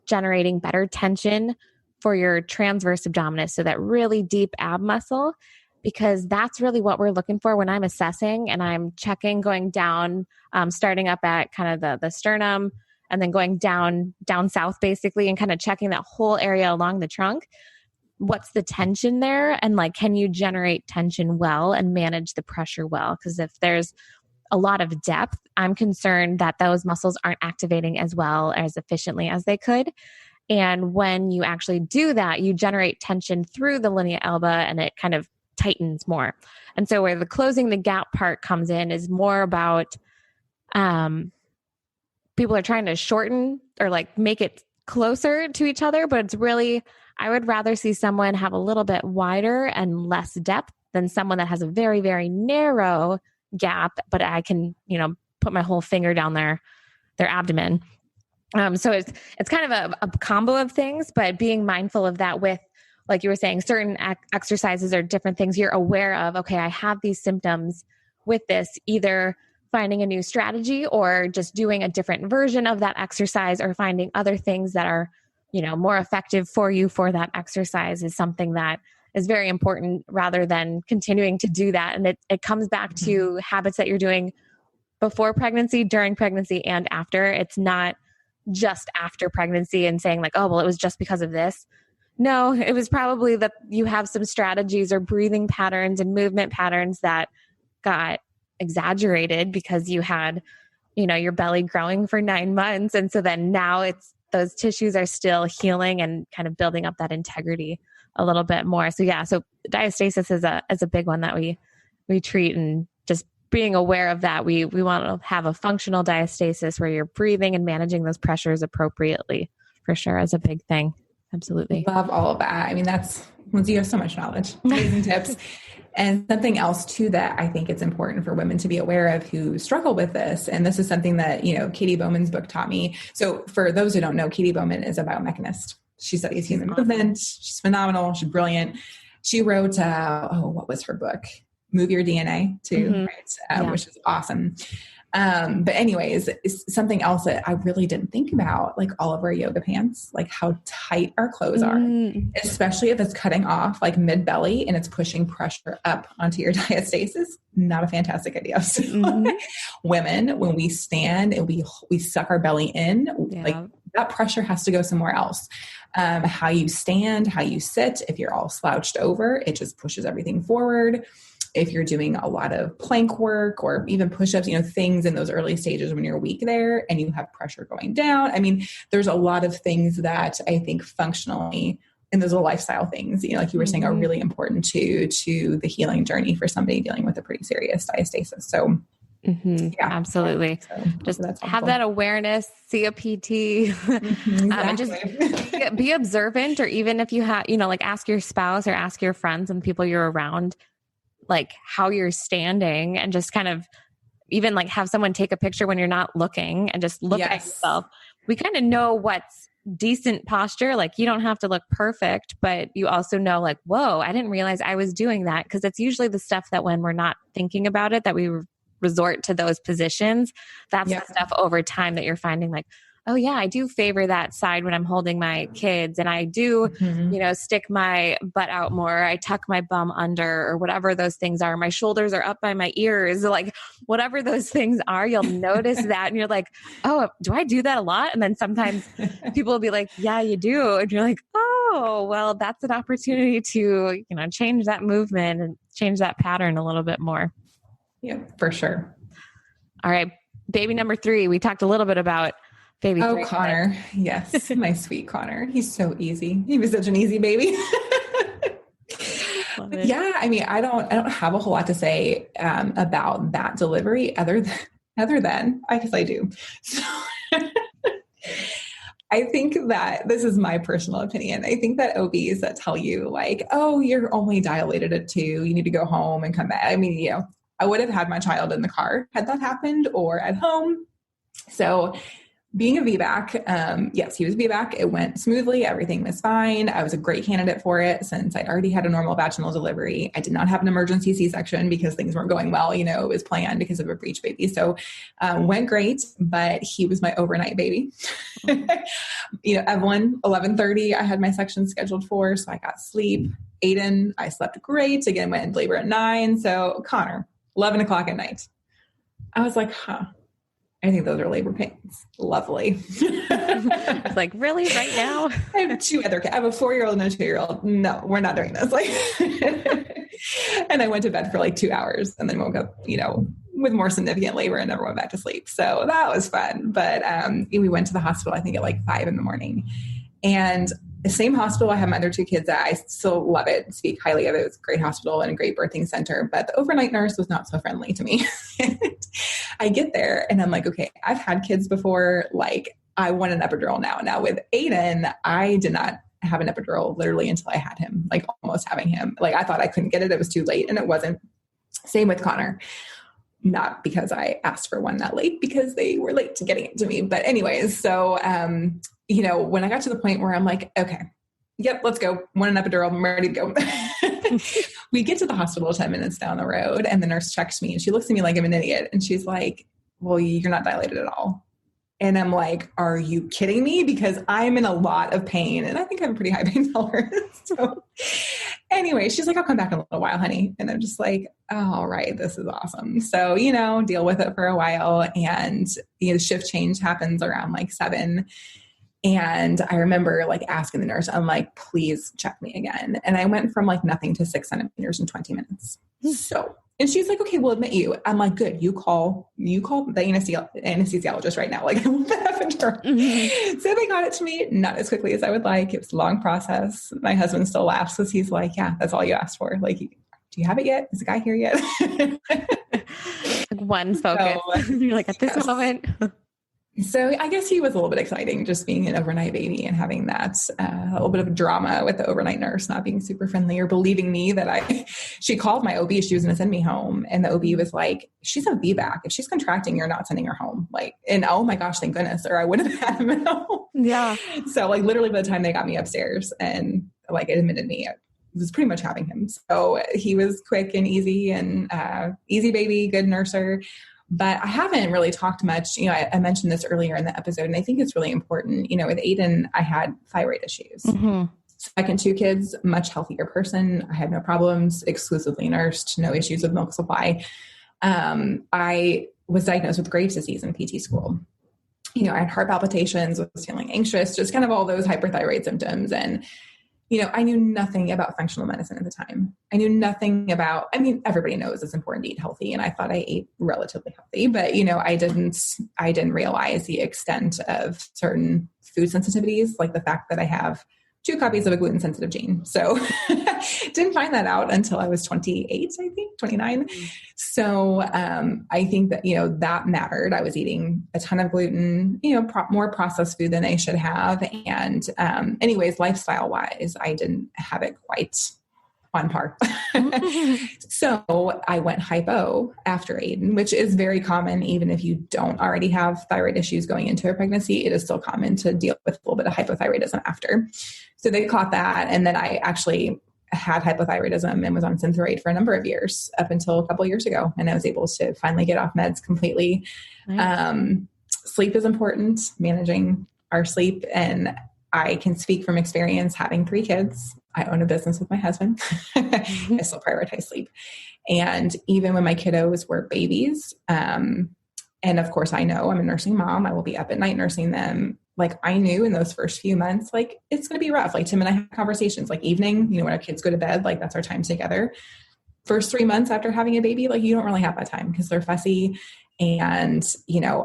Speaker 1: generating better tension for your transverse abdominis. So that really deep ab muscle, because that's really what we're looking for when I'm assessing and I'm checking, going down, starting up at kind of the sternum and then going down south basically, and kind of checking that whole area along the trunk. What's the tension there? And like, can you generate tension well and manage the pressure well? Because if there's a lot of depth, I'm concerned that those muscles aren't activating as well, as efficiently as they could. And when you actually do that, you generate tension through the linea alba and it kind of tightens more. And so where the closing the gap part comes in is more about people are trying to shorten or like make it closer to each other, but it's really, I would rather see someone have a little bit wider and less depth than someone that has a very, very narrow gap, but I can, put my whole finger down their abdomen. So it's kind of a combo of things, but being mindful of that with, like you were saying, certain exercises or different things you're aware of. Okay, I have these symptoms with this, either finding a new strategy or just doing a different version of that exercise or finding other things that are, more effective for you for that exercise is something that is very important rather than continuing to do that. And it comes back to habits that you're doing before pregnancy, during pregnancy, and after. It's not just after pregnancy and saying like, oh, well, it was just because of this. No, it was probably that you have some strategies or breathing patterns and movement patterns that got exaggerated because you had, your belly growing for 9 months. And so then now those tissues are still healing and kind of building up that integrity a little bit more. So yeah, so diastasis is a big one that we treat, and just being aware of that. We want to have a functional diastasis where you're breathing and managing those pressures appropriately, for sure, is a big thing. Absolutely.
Speaker 2: Love all of that. I mean, Lindsay, you have so much knowledge, amazing tips. And something else too, that I think it's important for women to be aware of who struggle with this. And this is something that, Katie Bowman's book taught me. So for those who don't know, Katie Bowman is a biomechanist. She studies human movement. She's phenomenal. She's brilliant. She wrote, what was her book? Move Your DNA too, right? Which is awesome. But anyways, something else that I really didn't think about, like all of our yoga pants, like how tight our clothes are, especially if it's cutting off like mid belly and it's pushing pressure up onto your diastasis. Not a fantastic idea. So women, when we stand and we suck our belly in, like that pressure has to go somewhere else. How you stand, how you sit, if you're all slouched over, it just pushes everything forward. If you're doing a lot of plank work or even push-ups, things in those early stages when you're weak there and you have pressure going down. I mean, there's a lot of things that I think functionally, and those are lifestyle things, like you were saying, are really important to the healing journey for somebody dealing with a pretty serious diastasis. So
Speaker 1: yeah, absolutely. So just have that awareness, see a PT, and just be observant, or even if you have, like ask your spouse or ask your friends and people you're around, like how you're standing, and just kind of even like have someone take a picture when you're not looking and just look at yourself. We kind of know what's decent posture. Like you don't have to look perfect, but you also know like, whoa, I didn't realize I was doing that. Cause it's usually the stuff that when we're not thinking about it, that we resort to those positions. That's the stuff over time that you're finding like, oh yeah, I do favor that side when I'm holding my kids, and I do, stick my butt out more. I tuck my bum under, or whatever those things are. My shoulders are up by my ears, like whatever those things are, you'll notice that. And you're like, oh, do I do that a lot? And then sometimes people will be like, yeah, you do. And you're like, oh, well, that's an opportunity to, change that movement and change that pattern a little bit more.
Speaker 2: Yeah, for sure.
Speaker 1: All right. Baby number 3, we talked a little bit about baby.
Speaker 2: Oh, Connor. Yes. My sweet Connor. He's so easy. He was such an easy baby. Yeah. I mean, I don't have a whole lot to say about that delivery other than I guess I do. So I think that this is my personal opinion. I think that OBs that tell you like, oh, you're only dilated at 2, you need to go home and come back. I mean, I would have had my child in the car had that happened, or at home. So being a VBAC, yes, he was VBAC. It went smoothly. Everything was fine. I was a great candidate for it since I'd already had a normal vaginal delivery. I did not have an emergency C-section because things weren't going well. It was planned because of a breech baby. So went great, but he was my overnight baby. Evelyn, 11:30, I had my section scheduled for, so I got sleep. Aiden, I slept great. Again, went in labor at 9. So Connor, 11 o'clock at night. I was like, I think those are labor pains. Lovely.
Speaker 1: It's like, really? Right now?
Speaker 2: I have 2 other kids. I have a 4-year-old and a 2-year-old. No, we're not doing this. And I went to bed for like 2 hours and then woke up, with more significant labor and never went back to sleep. So that was fun. But we went to the hospital, I think at like 5 a.m. And the same hospital I have my other 2 kids at. I still love it, speak highly of it. It's a great hospital and a great birthing center, but the overnight nurse was not so friendly to me. I get there and I'm like, okay, I've had kids before. Like I want an epidural now. Now with Aiden, I did not have an epidural literally until I had him, like almost having him. Like I thought I couldn't get it. It was too late. And it wasn't. Same with Connor. Not because I asked for one that late, because they were late to getting it to me. But anyways, so, when I got to the point where I'm like, okay, yep, let's go. Want an epidural. I'm ready to go. We get to the hospital 10 minutes down the road and the nurse checks me and she looks at me like I'm an idiot. And she's like, well, you're not dilated at all. And I'm like, are you kidding me? Because I'm in a lot of pain and I think I have a pretty high pain tolerance. So anyway, she's like, I'll come back in a little while, honey. And I'm just like, oh, all right, this is awesome. So, deal with it for a while. And the shift change happens around like 7. And I remember like asking the nurse, I'm like, please check me again. And I went from like nothing to 6 centimeters in 20 minutes. So, and she's like, okay, we'll admit you. I'm like, good. You call the anesthesiologist right now. Like I want the epidural. Mm-hmm. So they got it to me, not as quickly as I would like. It was a long process. My husband still laughs because he's like, yeah, that's all you asked for. Like, do you have it yet? Is the guy here yet?
Speaker 1: One focus. So, you're like at this moment.
Speaker 2: So I guess he was a little bit exciting just being an overnight baby and having that a little bit of drama with the overnight nurse not being super friendly or believing me that she called my OB. She was going to send me home. And the OB was like, she's a VBAC. If she's contracting, you're not sending her home. Like, and oh my gosh, thank goodness, or I would have had him at home.
Speaker 1: Yeah.
Speaker 2: So like literally by the time they got me upstairs and like admitted me, it was pretty much having him. So he was quick and easy and easy baby, good nurser. But I haven't really talked much. I mentioned this earlier in the episode, and I think it's really important. With Aiden, I had thyroid issues. Mm-hmm. Second 2 kids, much healthier person. I had no problems, exclusively nursed, no issues with milk supply. I was diagnosed with Graves' disease in PT school. I had heart palpitations, was feeling anxious, just kind of all those hyperthyroid symptoms. And I knew nothing about functional medicine at the time. I knew nothing about, everybody knows it's important to eat healthy. And I thought I ate relatively healthy, but I didn't realize the extent of certain food sensitivities, like the fact that I have 2 copies of a gluten sensitive gene. So didn't find that out until I was 28, I think 29. So I think that, that mattered. I was eating a ton of gluten, more processed food than I should have. And anyways, lifestyle wise, I didn't have it quite on par. So I went hypo after Aiden, which is very common. Even if you don't already have thyroid issues going into a pregnancy, it is still common to deal with a little bit of hypothyroidism after. So they caught that. And then I actually had hypothyroidism and was on Synthroid for a number of years up until a couple of years ago. And I was able to finally get off meds completely. Nice. Sleep is important, managing our sleep. And I can speak from experience having 3 kids. I own a business with my husband. I still prioritize sleep. And even when my kiddos were babies, and of course I know I'm a nursing mom, I will be up at night nursing them. Like I knew in those first few months, like it's going to be rough. Like Tim and I have conversations like evening, when our kids go to bed, like that's our time together. First 3 months after having a baby, like you don't really have that time because they're fussy. And,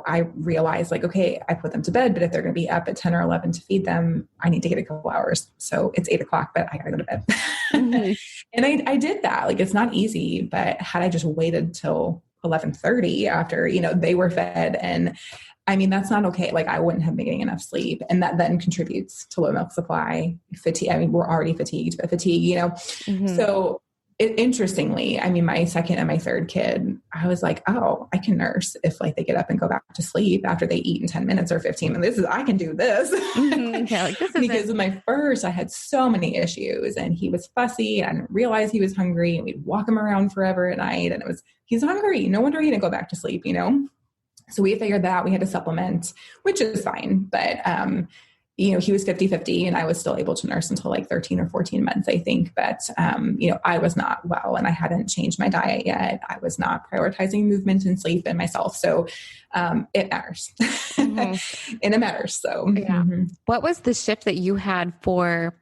Speaker 2: I realized like, okay, I put them to bed, but if they're going to be up at 10 or 11 to feed them, I need to get a couple hours. So it's 8 o'clock, but I gotta go to bed. Mm-hmm. And I did that. Like, it's not easy, but had I just waited till 11:30 after, they were fed, and that's not okay. Like I wouldn't have been getting enough sleep, and that then contributes to low milk supply, fatigue. We're already fatigued, but fatigue, Mm-hmm. So interestingly, my second and my third kid, I was like, oh, I can nurse if like they get up and go back to sleep after they eat in 10 minutes or 15 minutes. I can do this. Mm-hmm. Yeah, like, this because with my first, I had so many issues and he was fussy and I didn't realize he was hungry, and we'd walk him around forever at night. And he's hungry. No wonder he didn't go back to sleep, So we figured that out. We had to supplement, which is fine. But, he was 50-50 and I was still able to nurse until like 13 or 14 months, I think. But, I was not well and I hadn't changed my diet yet. I was not prioritizing movement and sleep and myself. So it matters. Mm-hmm. And it matters. So
Speaker 1: yeah. Mm-hmm. What was the shift that you had for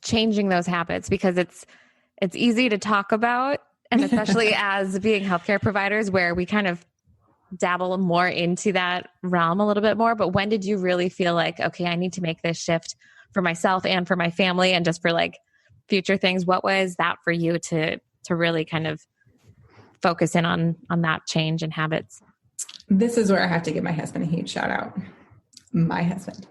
Speaker 1: changing those habits? Because it's easy to talk about, and especially as being healthcare providers where we kind of dabble more into that realm a little bit more. But when did you really feel like, okay, I need to make this shift for myself and for my family and just for like future things? What was that for you to really kind of focus in on that change in habits?
Speaker 2: this is where I have to give my husband a huge shout out. My husband.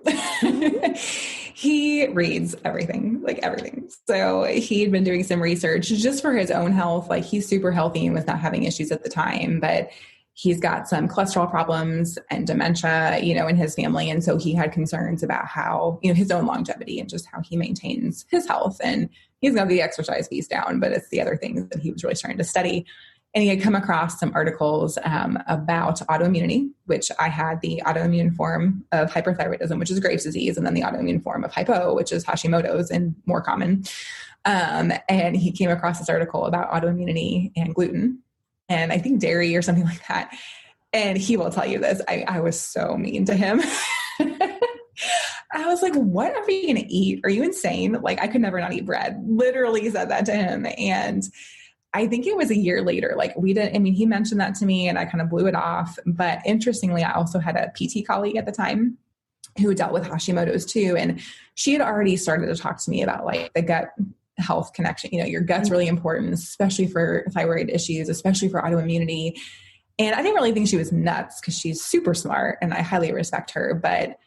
Speaker 2: He reads everything, like everything. So he'd been doing some research just for his own health. Like he's super healthy and was not having issues at the time, but he's got some cholesterol problems and dementia, in his family. And so he had concerns about how, his own longevity and just how he maintains his health. And he's got the exercise piece down, but it's the other things that he was really starting to study. And he had come across some articles about autoimmunity, which I had the autoimmune form of hyperthyroidism, which is Graves' disease, and then the autoimmune form of hypo, which is Hashimoto's and more common. And he came across this article about autoimmunity and gluten, and I think dairy or something like that. And he will tell you this. I was so mean to him. I was like, what are you going to eat? Are you insane? Like, I could never not eat bread. Literally said that to him. And I think it was a year later, like he mentioned that to me and I kind of blew it off. But interestingly, I also had a PT colleague at the time who dealt with Hashimoto's too. And she had already started to talk to me about like the gut health connection. Your gut's really important, especially for thyroid issues, especially for autoimmunity. And I didn't really think she was nuts because she's super smart and I highly respect her. But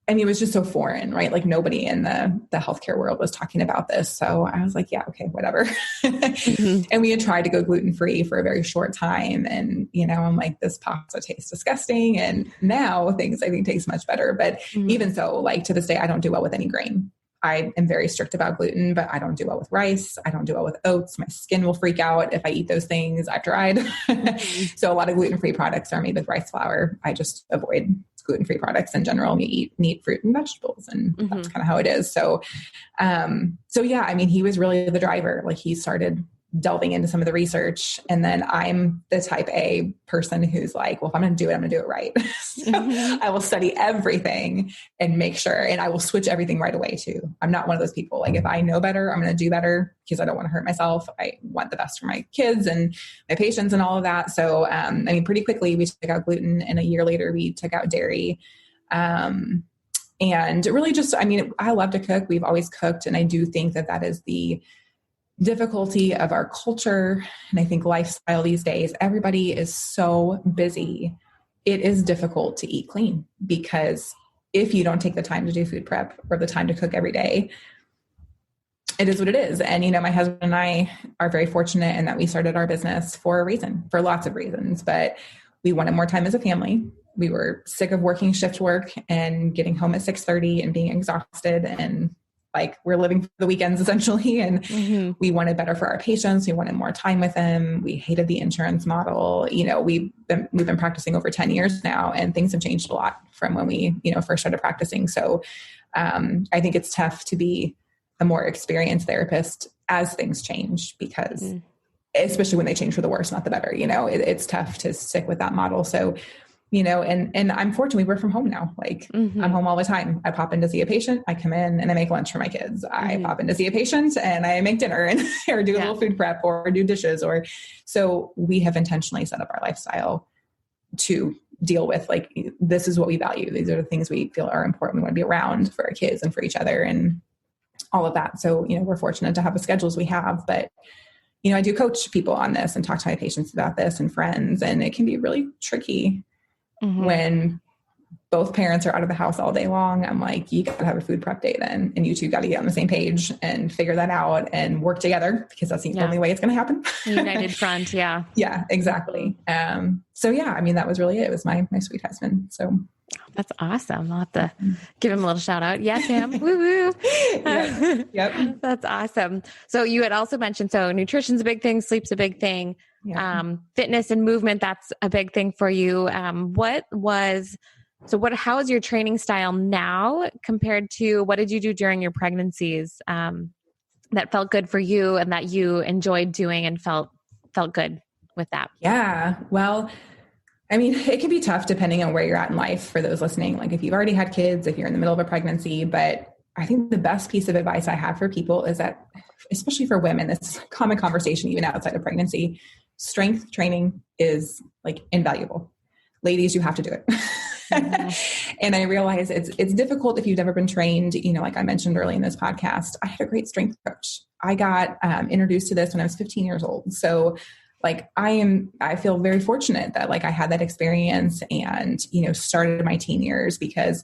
Speaker 2: it was just so foreign, right? Like nobody in the healthcare world was talking about this. So I was like, yeah, okay, whatever. Mm-hmm. And we had tried to go gluten-free for a very short time. And, I'm like, this pasta tastes disgusting. And now things I think taste much better. But even so, like to this day, I don't do well with any grain. I am very strict about gluten, but I don't do well with rice. I don't do well with oats. My skin will freak out if I eat those things. I've tried. So a lot of gluten-free products are made with rice flour. I just avoid gluten-free products in general. We eat meat, fruit, and vegetables, and that's kind of how it is. So yeah, he was really the driver. Like he started delving into some of the research, and then I'm the type A person who's like, well, if I'm going to do it, I'm going to do it right. So I will study everything and make sure, and I will switch everything right away too. I'm not one of those people. Like if I know better, I'm going to do better because I don't want to hurt myself. I want the best for my kids and my patients and all of that. So, pretty quickly we took out gluten, and a year later we took out dairy. And really just, I love to cook. We've always cooked. And I do think that is the difficulty of our culture. And I think lifestyle these days, everybody is so busy. It is difficult to eat clean because if you don't take the time to do food prep or the time to cook every day, it is what it is. And, my husband and I are very fortunate in that we started our business for a reason, for lots of reasons, but we wanted more time as a family. We were sick of working shift work and getting home at 6:30 and being exhausted, and like we're living for the weekends essentially. And we wanted better for our patients. We wanted more time with them. We hated the insurance model. We've been practicing over 10 years now, and things have changed a lot from when we, first started practicing. So I think it's tough to be a more experienced therapist as things change, because especially when they change for the worse, not the better, it's tough to stick with that model. So, and I'm fortunate we work from home now. Like I'm home all the time. I pop in to see a patient. I come in and I make lunch for my kids. I pop in to see a patient and I make dinner and or do a little food prep or do dishes. So we have intentionally set up our lifestyle to deal with like, this is what we value. These are the things we feel are important. We want to be around for our kids and for each other and all of that. So, we're fortunate to have the schedules we have, but I do coach people on this and talk to my patients about this and friends, and it can be really tricky when both parents are out of the house all day long. I'm like, you got to have a food prep day then. And you two got to get on the same page and figure that out and work together, because that's the only way it's going to happen.
Speaker 1: United front. Yeah.
Speaker 2: Yeah, exactly. So yeah, that was really it. It was my sweet husband. So
Speaker 1: that's awesome. I'll have to give him a little shout out. Yes, Sam. Woo woo.
Speaker 2: Yep.
Speaker 1: That's awesome. So you had also mentioned, so nutrition's a big thing, sleep's a big thing. Yeah. Fitness and movement, that's a big thing for you. How is your training style now compared to what did you do during your pregnancies that felt good for you and that you enjoyed doing and felt good with that?
Speaker 2: Yeah. Well, it can be tough depending on where you're at in life for those listening. Like if you've already had kids, if you're in the middle of a pregnancy, but I think the best piece of advice I have for people is that, especially for women, this is a common conversation even outside of pregnancy, strength training is like invaluable. Ladies, you have to do it. And I realize it's difficult if you've never been trained. Like I mentioned early in this podcast, I had a great strength coach. I got introduced to this when I was 15 years old. So like I feel very fortunate that like I had that experience and, started my teen years, because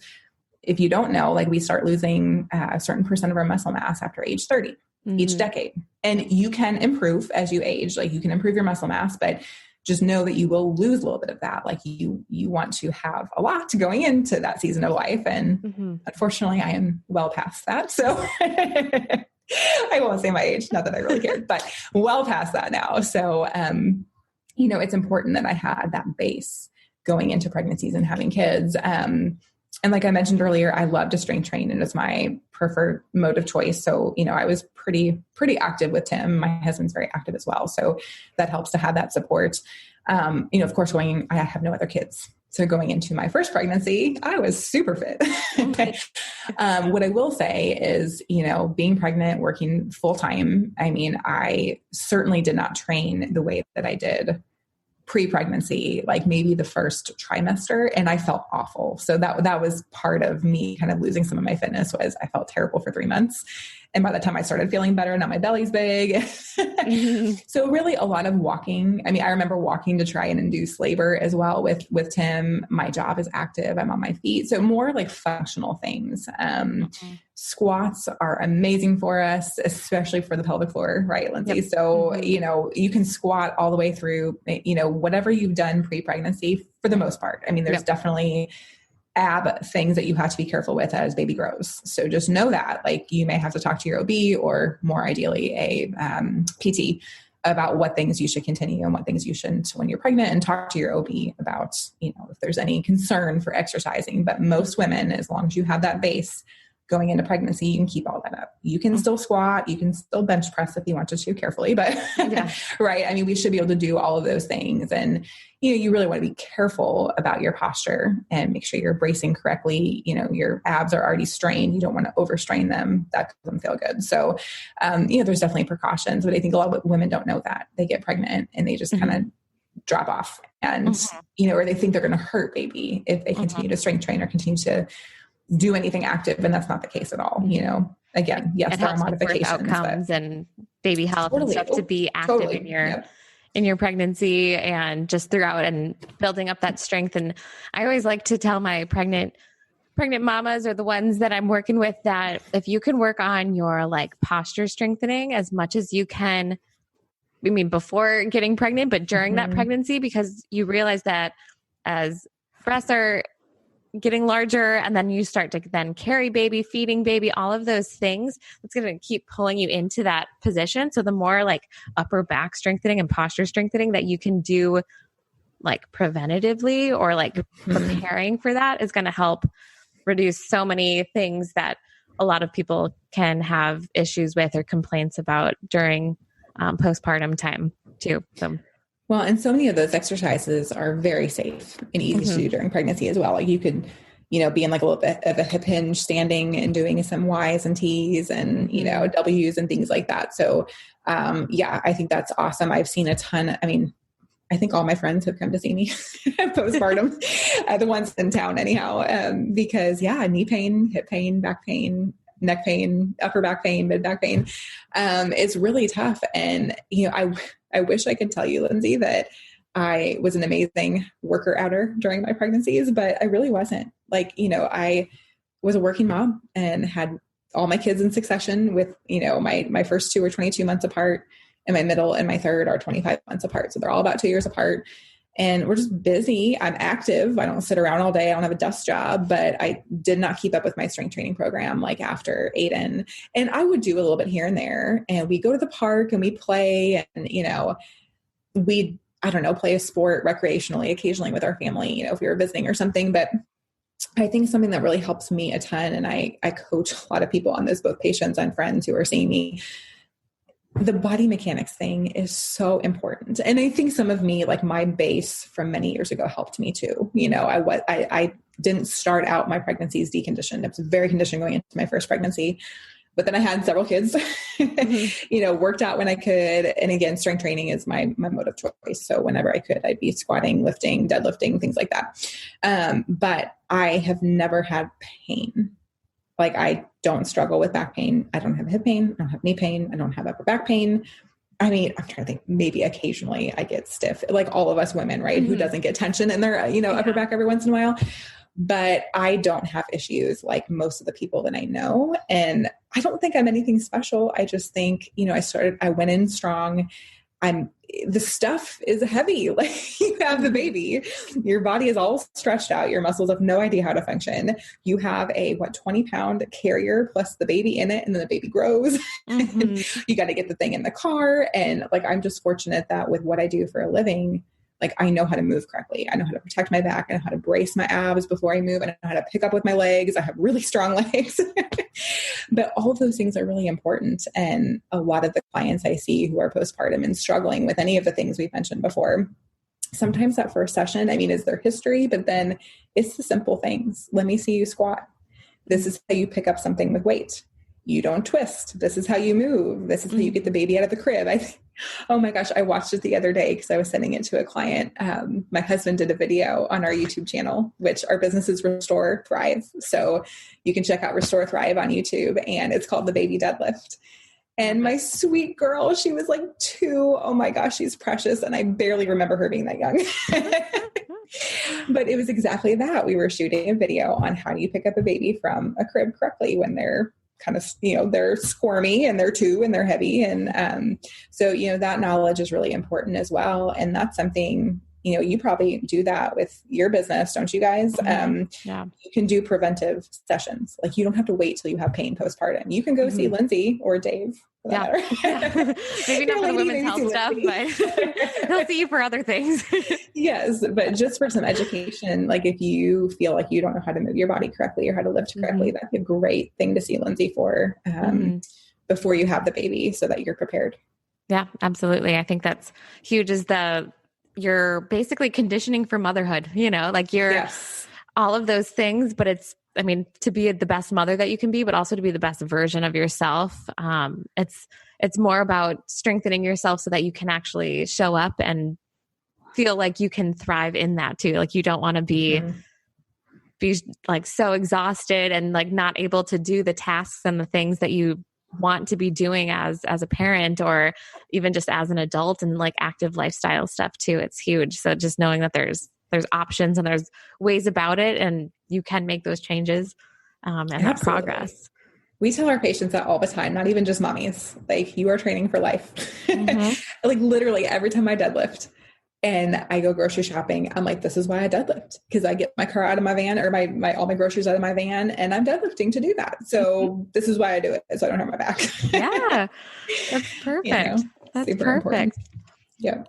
Speaker 2: if you don't know, like we start losing a certain percent of our muscle mass after age 30 each decade. And you can improve as you age, like you can improve your muscle mass, but just know that you will lose a little bit of that. Like you want to have a lot going into that season of life. And unfortunately I am well past that. So I won't say my age, not that I really cared, but well past that now. So, it's important that I had that base going into pregnancies and having kids. And like I mentioned earlier, I love to strength train, and it's my preferred mode of choice. So, I was pretty active with Tim. My husband's very active as well. So that helps to have that support. Of course, I have no other kids. So going into my first pregnancy, I was super fit. What I will say is, being pregnant, working full time, I certainly did not train the way that I did pre-pregnancy, like maybe the first trimester, and I felt awful. So that was part of me kind of losing some of my fitness, was I felt terrible for 3 months. And by the time I started feeling better, now my belly's big. So really a lot of walking. I remember walking to try and induce labor as well with Tim. My job is active. I'm on my feet. So more like functional things. Squats are amazing for us, especially for the pelvic floor, right, Lindsay? Yep. So, you can squat all the way through, whatever you've done pre-pregnancy for the most part. There's definitely ab things that you have to be careful with as baby grows. So just know that, like, you may have to talk to your OB, or more ideally a PT, about what things you should continue and what things you shouldn't when you're pregnant, and talk to your OB about, if there's any concern for exercising. But most women, as long as you have that base going into pregnancy, you can keep all that up. You can still squat, you can still bench press if you wanted to carefully, but right. We should be able to do all of those things. And, you really want to be careful about your posture and make sure you're bracing correctly. Your abs are already strained. You don't want to overstrain them. That doesn't feel good. So, there's definitely precautions, but I think a lot of women don't know that. They get pregnant and they just kind of drop off, and, or they think they're going to hurt baby if they continue to strength train or continue to do anything active. And that's not the case at all. Again, yes, there are modifications,
Speaker 1: outcomes and baby health and stuff to be active in your pregnancy and just throughout, and building up that strength. And I always like to tell my pregnant mamas, or the ones that I'm working with, that if you can work on your like posture strengthening as much as you can, before getting pregnant, but during that pregnancy, because you realize that as breasts are getting larger, and then you start to then carry baby, feeding baby, all of those things, it's going to keep pulling you into that position. So the more like upper back strengthening and posture strengthening that you can do like preventatively, or like preparing for that, is going to help reduce so many things that a lot of people can have issues with or complaints about during postpartum time too. So.
Speaker 2: Well, and so many of those exercises are very safe and easy to do during pregnancy as well. Like you could, be in like a little bit of a hip hinge standing and doing some Y's and T's and, W's and things like that. So, I think that's awesome. I've seen a ton. I think all my friends have come to see me postpartum, the ones in town anyhow, because knee pain, hip pain, back pain, neck pain, upper back pain, mid back pain, is really tough. And, I wish I could tell you, Lindsay, that I was an amazing worker outer during my pregnancies, but I really wasn't. Like, I was a working mom and had all my kids in succession with, my first two are 22 months apart, and my middle and my third are 25 months apart. So they're all about 2 years apart. And we're just busy. I'm active. I don't sit around all day. I don't have a desk job, but I did not keep up with my strength training program like after Aiden. And I would do a little bit here and there. And we go to the park and we play, and, we, play a sport recreationally, occasionally with our family, if we were visiting or something. But I think something that really helps me a ton, and I coach a lot of people on this, both patients and friends who are seeing me, the body mechanics thing is so important. And I think some of me, like my base from many years ago, helped me too. I didn't start out my pregnancies deconditioned. I was very conditioned going into my first pregnancy, but then I had several kids, worked out when I could. And again, strength training is my mode of choice. So whenever I could, I'd be squatting, lifting, deadlifting, things like that. But I have never had pain. Like I don't struggle with back pain. I don't have hip pain. I don't have knee pain. I don't have upper back pain. I mean, I'm trying to think, maybe occasionally I get stiff, like all of us women, right? Who doesn't get tension in their, upper back every once in a while. But I don't have issues like most of the people that I know. And I don't think I'm anything special. I just think, I went in strong. The stuff is heavy. Like you have the baby, your body is all stretched out. Your muscles have no idea how to function. You have a 20-pound carrier plus the baby in it. And then the baby grows. You got to get the thing in the car. And like, I'm just fortunate that with what I do for a living, like I know how to move correctly. I know how to protect my back. I know how to brace my abs before I move. And I know how to pick up with my legs. I have really strong legs. But all of those things are really important. And a lot of the clients I see who are postpartum and struggling with any of the things we've mentioned before, sometimes that first session, is their history, but then it's the simple things. Let me see you squat. This is how you pick up something with weight. You don't twist. This is how you move. This is how you get the baby out of the crib. Oh my gosh, I watched it the other day because I was sending it to a client. My husband did a video on our YouTube channel, which our business is Restore Thrive. So you can check out Restore Thrive on YouTube, and it's called the Baby Deadlift. And my sweet girl, she was like 2. Oh my gosh, she's precious. And I barely remember her being that young. But it was exactly that. We were shooting a video on how do you pick up a baby from a crib correctly when they're kind of, they're squirmy and they're 2 and they're heavy. And so, that knowledge is really important as well. And that's something, you probably do that with your business, don't you guys? You can do preventive sessions. Like you don't have to wait till you have pain postpartum. You can go see Lindsay or Dave.
Speaker 1: Yeah. Maybe not for the women's health stuff, but they'll see you for other things.
Speaker 2: Yes. But just for some education, like if you feel like you don't know how to move your body correctly or how to lift correctly, that's a great thing to see Lindsay for before you have the baby so that you're prepared.
Speaker 1: Yeah, absolutely. I think that's huge you're basically conditioning for motherhood, like you're all of those things, but it's, to be the best mother that you can be, but also to be the best version of yourself. It's more about strengthening yourself so that you can actually show up and feel like you can thrive in that too. Like you don't want to be like so exhausted and like not able to do the tasks and the things that you want to be doing as a parent or even just as an adult, and like active lifestyle stuff too. It's huge. So just knowing that there's options and there's ways about it and you can make those changes and that progress.
Speaker 2: We tell our patients that all the time, not even just mommies, like you are training for life. Like literally every time I deadlift and I go grocery shopping, I'm like, this is why I deadlift, because I get my car out of my van or all my groceries out of my van and I'm deadlifting to do that. So this is why I do it, so I don't hurt my back.
Speaker 1: Yeah, that's perfect. That's
Speaker 2: super
Speaker 1: perfect.
Speaker 2: Important. Yep.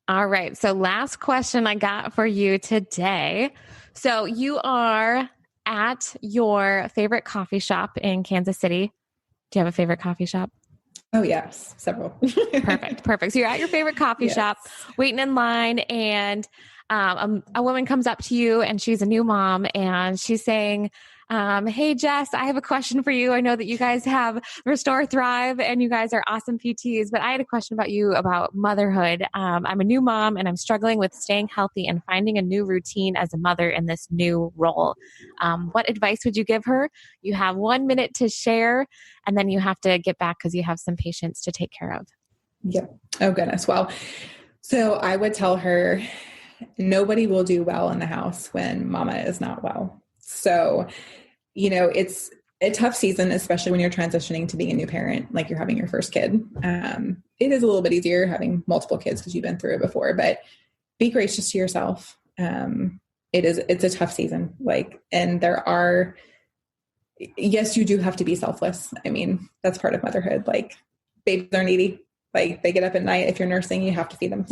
Speaker 1: All right. So last question I got for you today. So you are at your favorite coffee shop in Kansas City. Do you have a favorite coffee shop?
Speaker 2: Oh yes, several.
Speaker 1: Perfect. So you're at your favorite coffee shop, waiting in line, and a woman comes up to you, and she's a new mom, and she's saying, "Hey Jess, I have a question for you. I know that you guys have Restore Thrive, and you guys are awesome PTs, but I had a question about you about motherhood. I'm a new mom, and I'm struggling with staying healthy and finding a new routine as a mother in this new role. What advice would you give her? You have 1 minute to share, and then you have to get back because you have some patients to take care of."
Speaker 2: Yep. Oh goodness. Well, so I would tell her, nobody will do well in the house when mama is not well. So, it's a tough season, especially when you're transitioning to being a new parent, like you're having your first kid. It is a little bit easier having multiple kids because you've been through it before, but be gracious to yourself. It's a tough season. And yes, you do have to be selfless. That's part of motherhood. Like babies are needy. Like they get up at night. If you're nursing, you have to feed them.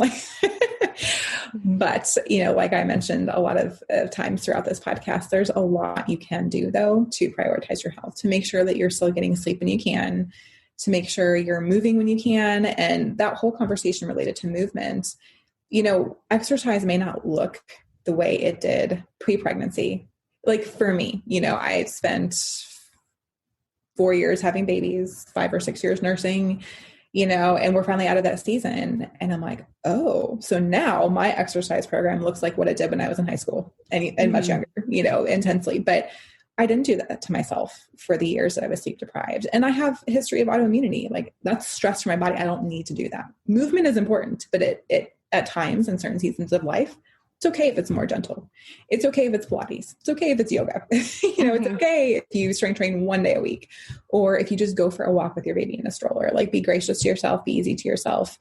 Speaker 2: But, like I mentioned a lot of times throughout this podcast, there's a lot you can do though to prioritize your health, to make sure that you're still getting sleep when you can, to make sure you're moving when you can. And that whole conversation related to movement, exercise may not look the way it did pre-pregnancy. Like for me, I spent 4 years having babies, 5 or 6 years nursing, and we're finally out of that season. And I'm like, oh, so now my exercise program looks like what it did when I was in high school and much younger, intensely. But I didn't do that to myself for the years that I was sleep deprived. And I have a history of autoimmunity. Like, that's stress for my body. I don't need to do that. Movement is important, but it at times in certain seasons of life, it's okay if it's more gentle. It's okay if it's Pilates. It's okay if it's yoga. It's okay if you strength train one day a week, or if you just go for a walk with your baby in a stroller. Like, be gracious to yourself, be easy to yourself,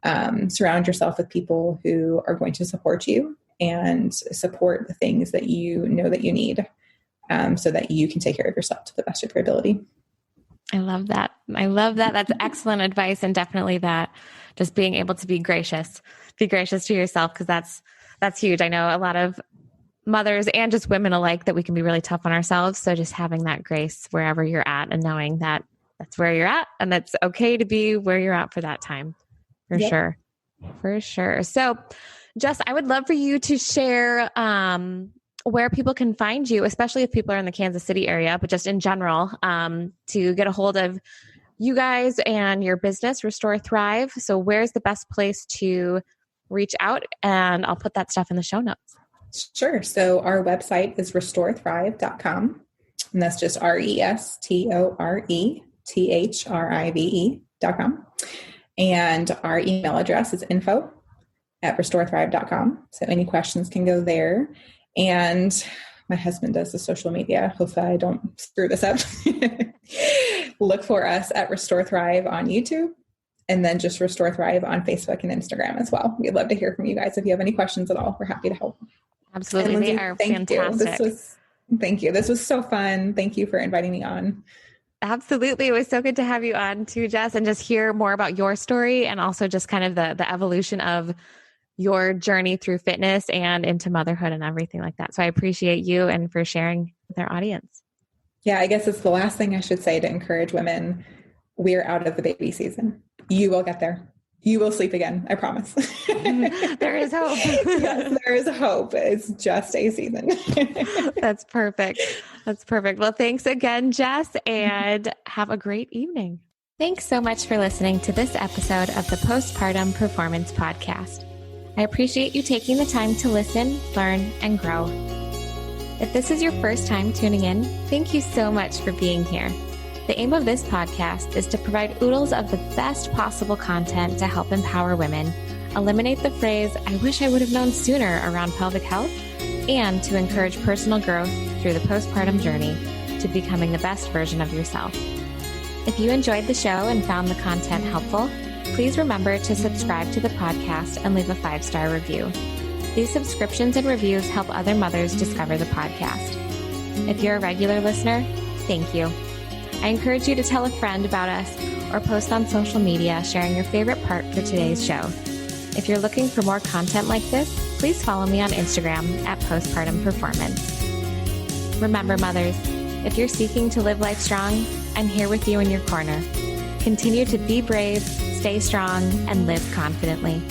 Speaker 2: surround yourself with people who are going to support you and support the things that you know that you need. So that you can take care of yourself to the best of your ability.
Speaker 1: I love that. That's excellent advice. And definitely that just being able to be gracious to yourself. Cause that's huge. I know a lot of mothers and just women alike that we can be really tough on ourselves. So just having that grace wherever you're at and knowing that that's where you're at and that's okay to be where you're at for that time. Sure. For sure. So Jess, I would love for you to share, where people can find you, especially if people are in the Kansas City area, but just in general, to get a hold of you guys and your business, Restore Thrive. So where's the best place to reach out? And I'll put that stuff in the show notes.
Speaker 2: Sure. So our website is restorethrive.com. And that's just RESTORETHRIVE.com. And our email address is info@restorethrive.com. So any questions can go there. And my husband does the social media. Hopefully I don't screw this up. Look for us at Restore Thrive on YouTube, and then just Restore Thrive on Facebook and Instagram as well. We'd love to hear from you guys. If you have any questions at all, we're happy to help.
Speaker 1: Absolutely.
Speaker 2: Lindsay,
Speaker 1: they are fantastic.
Speaker 2: Thank you. This was so fun. Thank you for inviting me on.
Speaker 1: Absolutely. It was so good to have you on too, Jess, and just hear more about your story and also just kind of the evolution of your journey through fitness and into motherhood and everything like that. So I appreciate you and for sharing with our audience.
Speaker 2: Yeah, I guess it's the last thing I should say to encourage women. We're out of the baby season. You will get there. You will sleep again. I promise.
Speaker 1: There is hope.
Speaker 2: Yes, there is hope. It's just a season.
Speaker 1: That's perfect. Well, thanks again, Jess, and have a great evening. Thanks so much for listening to this episode of the Postpartum Performance Podcast. I appreciate you taking the time to listen, learn, and grow. If this is your first time tuning in, thank you so much for being here. The aim of this podcast is to provide oodles of the best possible content to help empower women, eliminate the phrase, "I wish I would have known sooner" around pelvic health, and to encourage personal growth through the postpartum journey to becoming the best version of yourself. If you enjoyed the show and found the content helpful, please remember to subscribe to the podcast and leave a 5-star review. These subscriptions and reviews help other mothers discover the podcast. If you're a regular listener, thank you. I encourage you to tell a friend about us or post on social media sharing your favorite part for today's show. If you're looking for more content like this, please follow me on Instagram at Postpartum Performance. Remember, mothers, if you're seeking to live life strong, I'm here with you in your corner. Continue to be brave, stay strong, and live confidently.